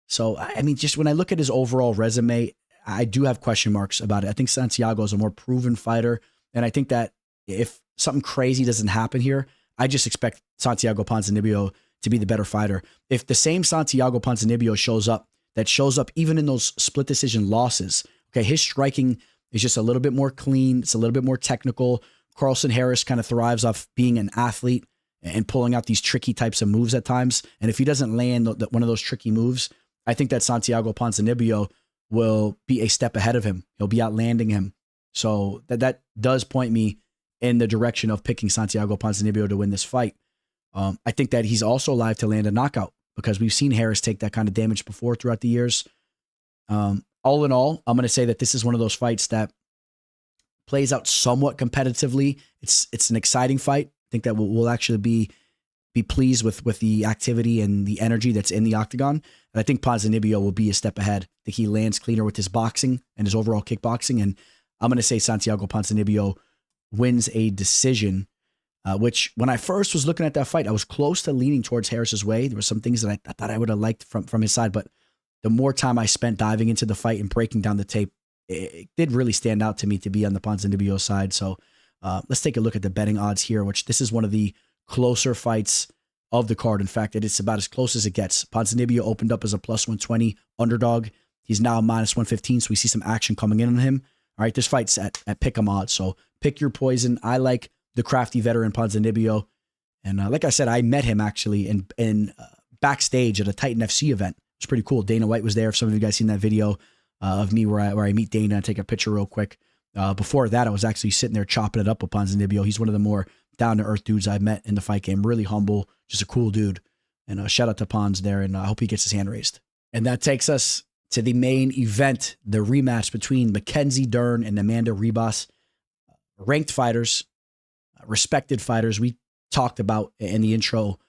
So, I mean, just when I look at his overall resume, I do have question marks about it. I think Santiago is a more proven fighter. And I think that if something crazy doesn't happen here, I just expect Santiago Ponzinibbio to be the better fighter. If the same Santiago Ponzinibbio shows up even in those split decision losses, okay, his striking is just a little bit more clean. It's a little bit more technical. Carlson Harris kind of thrives off being an athlete and pulling out these tricky types of moves at times. And if he doesn't land one of those tricky moves, I think that Santiago Ponzinibbio will be a step ahead of him. He'll be outlanding him. So that does point me in the direction of picking Santiago Ponzinibbio to win this fight. I think that he's also live to land a knockout because we've seen Harris take that kind of damage before throughout the years. All in all, I'm going to say that this is one of those fights that plays out somewhat competitively. It's an exciting fight. I think that we'll actually be pleased with the activity and the energy that's in the octagon. And I think Ponzinibbio will be a step ahead. I think he lands cleaner with his boxing and his overall kickboxing. And I'm going to say Santiago Ponzinibbio wins a decision, which when I first was looking at that fight, I was close to leaning towards Harris's way. There were some things that I thought I would have liked from his side, but the more time I spent diving into the fight and breaking down the tape, it did really stand out to me to be on the Ponzinibbio side. So let's take a look at the betting odds here, which this is one of the closer fights of the card. In fact, it's about as close as it gets. Ponzinibbio opened up as a plus 120 underdog. He's now minus 115, so we see some action coming in on him. All right, this fight's at pick'em odds, so pick your poison. I like the crafty veteran Ponzinibbio, and like I said, I met him actually in backstage at a Titan FC event. It was pretty cool. Dana White was there. If some of you guys seen that video of me where I meet Dana and take a picture real quick. Before that, I was actually sitting there chopping it up with Ponzinibbio. He's one of the more down-to-earth dudes I've met in the fight game. Really humble, just a cool dude. And shout out to Pons there, and I hope he gets his hand raised. And that takes us to the main event, the rematch between Mackenzie Dern and Amanda Ribas. Ranked fighters, respected fighters. We talked about in the intro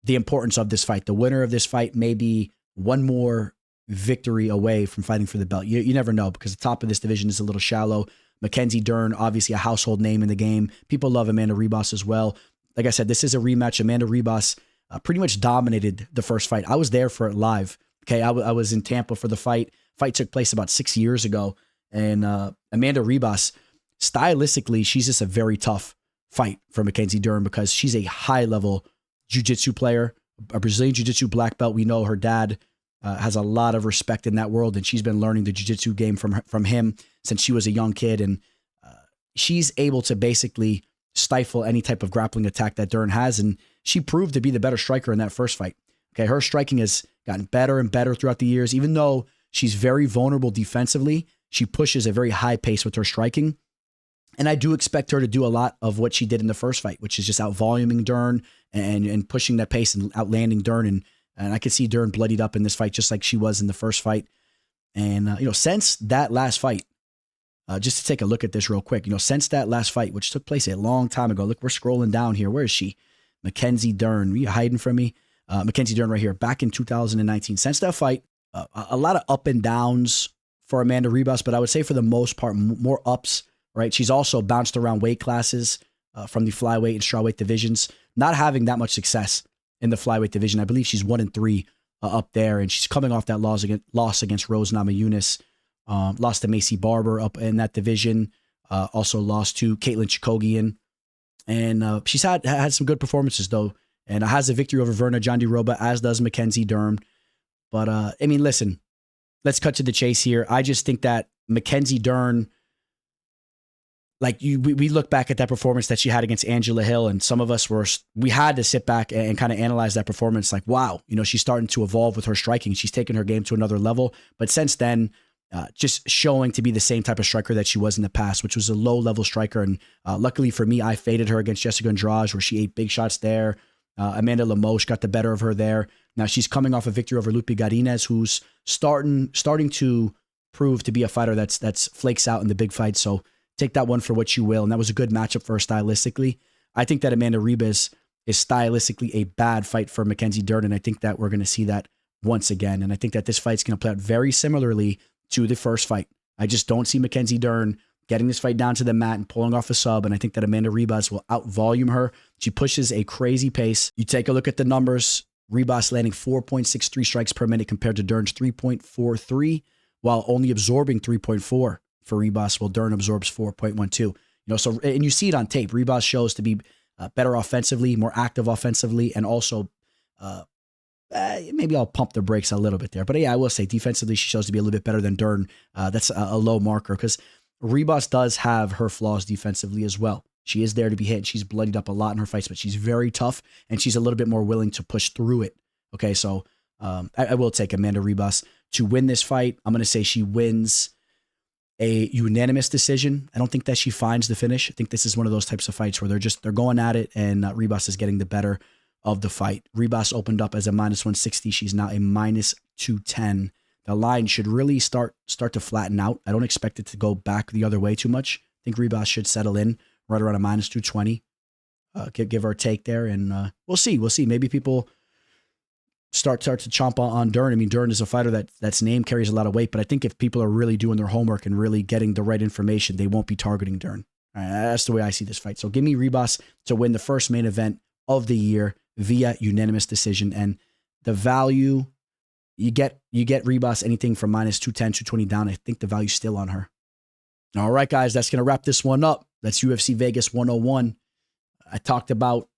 the importance of this fight. The winner of this fight may be one more victory away from fighting for the belt. You never know, because the top of this division is a little shallow. Mackenzie Dern, obviously a household name in the game. People love Amanda Ribas as well. Like I said, this is a rematch. Amanda Ribas pretty much dominated the first fight. I was there for it live. Okay, I was in Tampa for the fight. Fight took place about 6 years ago. And Amanda Ribas, stylistically, she's just a very tough fight for Mackenzie Dern because she's a high-level jiu-jitsu player, a Brazilian jiu-jitsu black belt. We know her dad has a lot of respect in that world, and she's been learning the jiu-jitsu game from him since she was a young kid. And she's able to basically stifle any type of grappling attack that Dern has, and she proved to be the better striker in that first fight. Okay, her striking has gotten better and better throughout the years. Even though she's very vulnerable defensively, she pushes a very high pace with her striking. And I do expect her to do a lot of what she did in the first fight, which is just out-voluming Dern and pushing that pace and outlanding Dern. And I could see Dern bloodied up in this fight just like she was in the first fight. And, since that last fight, just to take a look at this real quick, since that last fight, which took place a long time ago, look, we're scrolling down here. Where is she? Mackenzie Dern. Are you hiding from me? Mackenzie Dern right here, back in 2019. Since that fight, a lot of up and downs for Amanda Ribas, but I would say for the most part, more ups, right? She's also bounced around weight classes from the flyweight and strawweight divisions, not having that much success in the flyweight division. I believe she's 1-3 up there, and she's coming off that loss against Rose Namajunas, lost to Macy Barber up in that division, also lost to Caitlin Chikogian, and she's had some good performances though, and has a victory over Verna Jandiroba, as does Mackenzie Dern. But listen, let's cut to the chase here. I just think that Mackenzie Dern, we look back at that performance that she had against Angela Hill, and some of us we had to sit back and kind of analyze that performance. Like, wow, she's starting to evolve with her striking. She's taken her game to another level. But since then, just showing to be the same type of striker that she was in the past, which was a low-level striker. And luckily for me, I faded her against Jessica Andrade, where she ate big shots there. Amanda Lemos got the better of her there. Now she's coming off a victory over Lupe Garinez, who's starting to prove to be a fighter that's flakes out in the big fights. So take that one for what you will. And that was a good matchup for her stylistically. I think that Amanda Ribas is stylistically a bad fight for Mackenzie Dern, and I think that we're going to see that once again. And I think that this fight's going to play out very similarly to the first fight. I just don't see Mackenzie Dern getting this fight down to the mat and pulling off a sub, and I think that Amanda Ribas will out-volume her. She pushes a crazy pace. You take a look at the numbers. Ribas landing 4.63 strikes per minute compared to Dern's 3.43. while only absorbing 3.4 for Ribas, while Dern absorbs 4.12. You know, so, and you see it on tape. Ribas shows to be better offensively, more active offensively, and also maybe I'll pump the brakes a little bit there. But yeah, I will say defensively, she shows to be a little bit better than Dern. That's a low marker because Ribas does have her flaws defensively as well. She is there to be hit. She's bloodied up a lot in her fights, but she's very tough and she's a little bit more willing to push through it. Okay, so I will take Amanda Ribas to win this fight. I'm going to say she wins a unanimous decision. I don't think that she finds the finish. I think this is one of those types of fights where they're going at it and Ribas is getting the better of the fight. Ribas opened up as a -160. She's now a -210. The line should really start to flatten out. I don't expect it to go back the other way too much. I think Ribas should settle in right around a -220. Give her a take there, and we'll see. We'll see. Maybe people start to chomp on Dern. I mean, Dern is a fighter that's name carries a lot of weight, but I think if people are really doing their homework and really getting the right information, they won't be targeting Dern. All right, that's the way I see this fight. So give me Ribas to win the first main event of the year via unanimous decision, and the value you get Ribas anything from -210, 220 down. I think the value's still on her. All right, guys, that's gonna wrap this one up. That's UFC Vegas 101. I talked about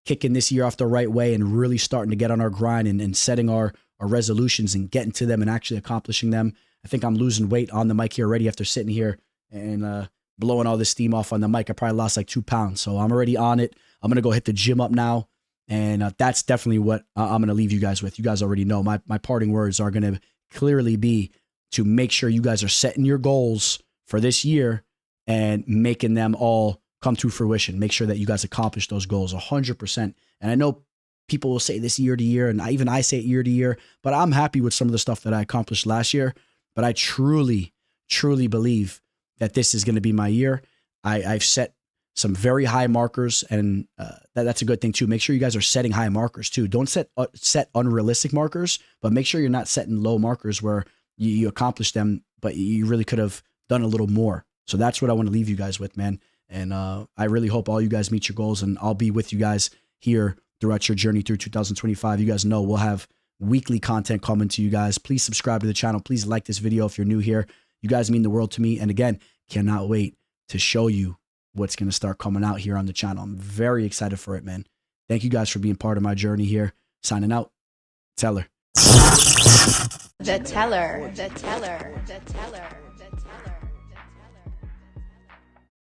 kicking this year off the right way and really starting to get on our grind and setting our resolutions and getting to them and actually accomplishing them. I think I'm losing weight on the mic here already after sitting here and blowing all this steam off on the mic. I probably lost like 2 pounds, so I'm already on it. I'm going to go hit the gym up now, and that's definitely what I'm going to leave you guys with. You guys already know my parting words are going to clearly be to make sure you guys are setting your goals for this year and making them all come to fruition. Make sure that you guys accomplish those goals 100%. And I know people will say this year to year, and even I say it year to year, but I'm happy with some of the stuff that I accomplished last year. But I truly, truly believe that this is going to be my year. I've set some very high markers, and that's a good thing too. Make sure you guys are setting high markers too. Don't set unrealistic markers, but make sure you're not setting low markers where you accomplish them, but you really could have done a little more. So that's what I want to leave you guys with, man. And I really hope all you guys meet your goals, and I'll be with you guys here throughout your journey through 2025. You guys know we'll have weekly content coming to you guys. Please subscribe to the channel. Please like this video if you're new here. You guys mean the world to me. And again, cannot wait to show you what's going to start coming out here on the channel. I'm very excited for it, man. Thank you guys for being part of my journey here. Signing out. Teller. The teller. The teller. The teller.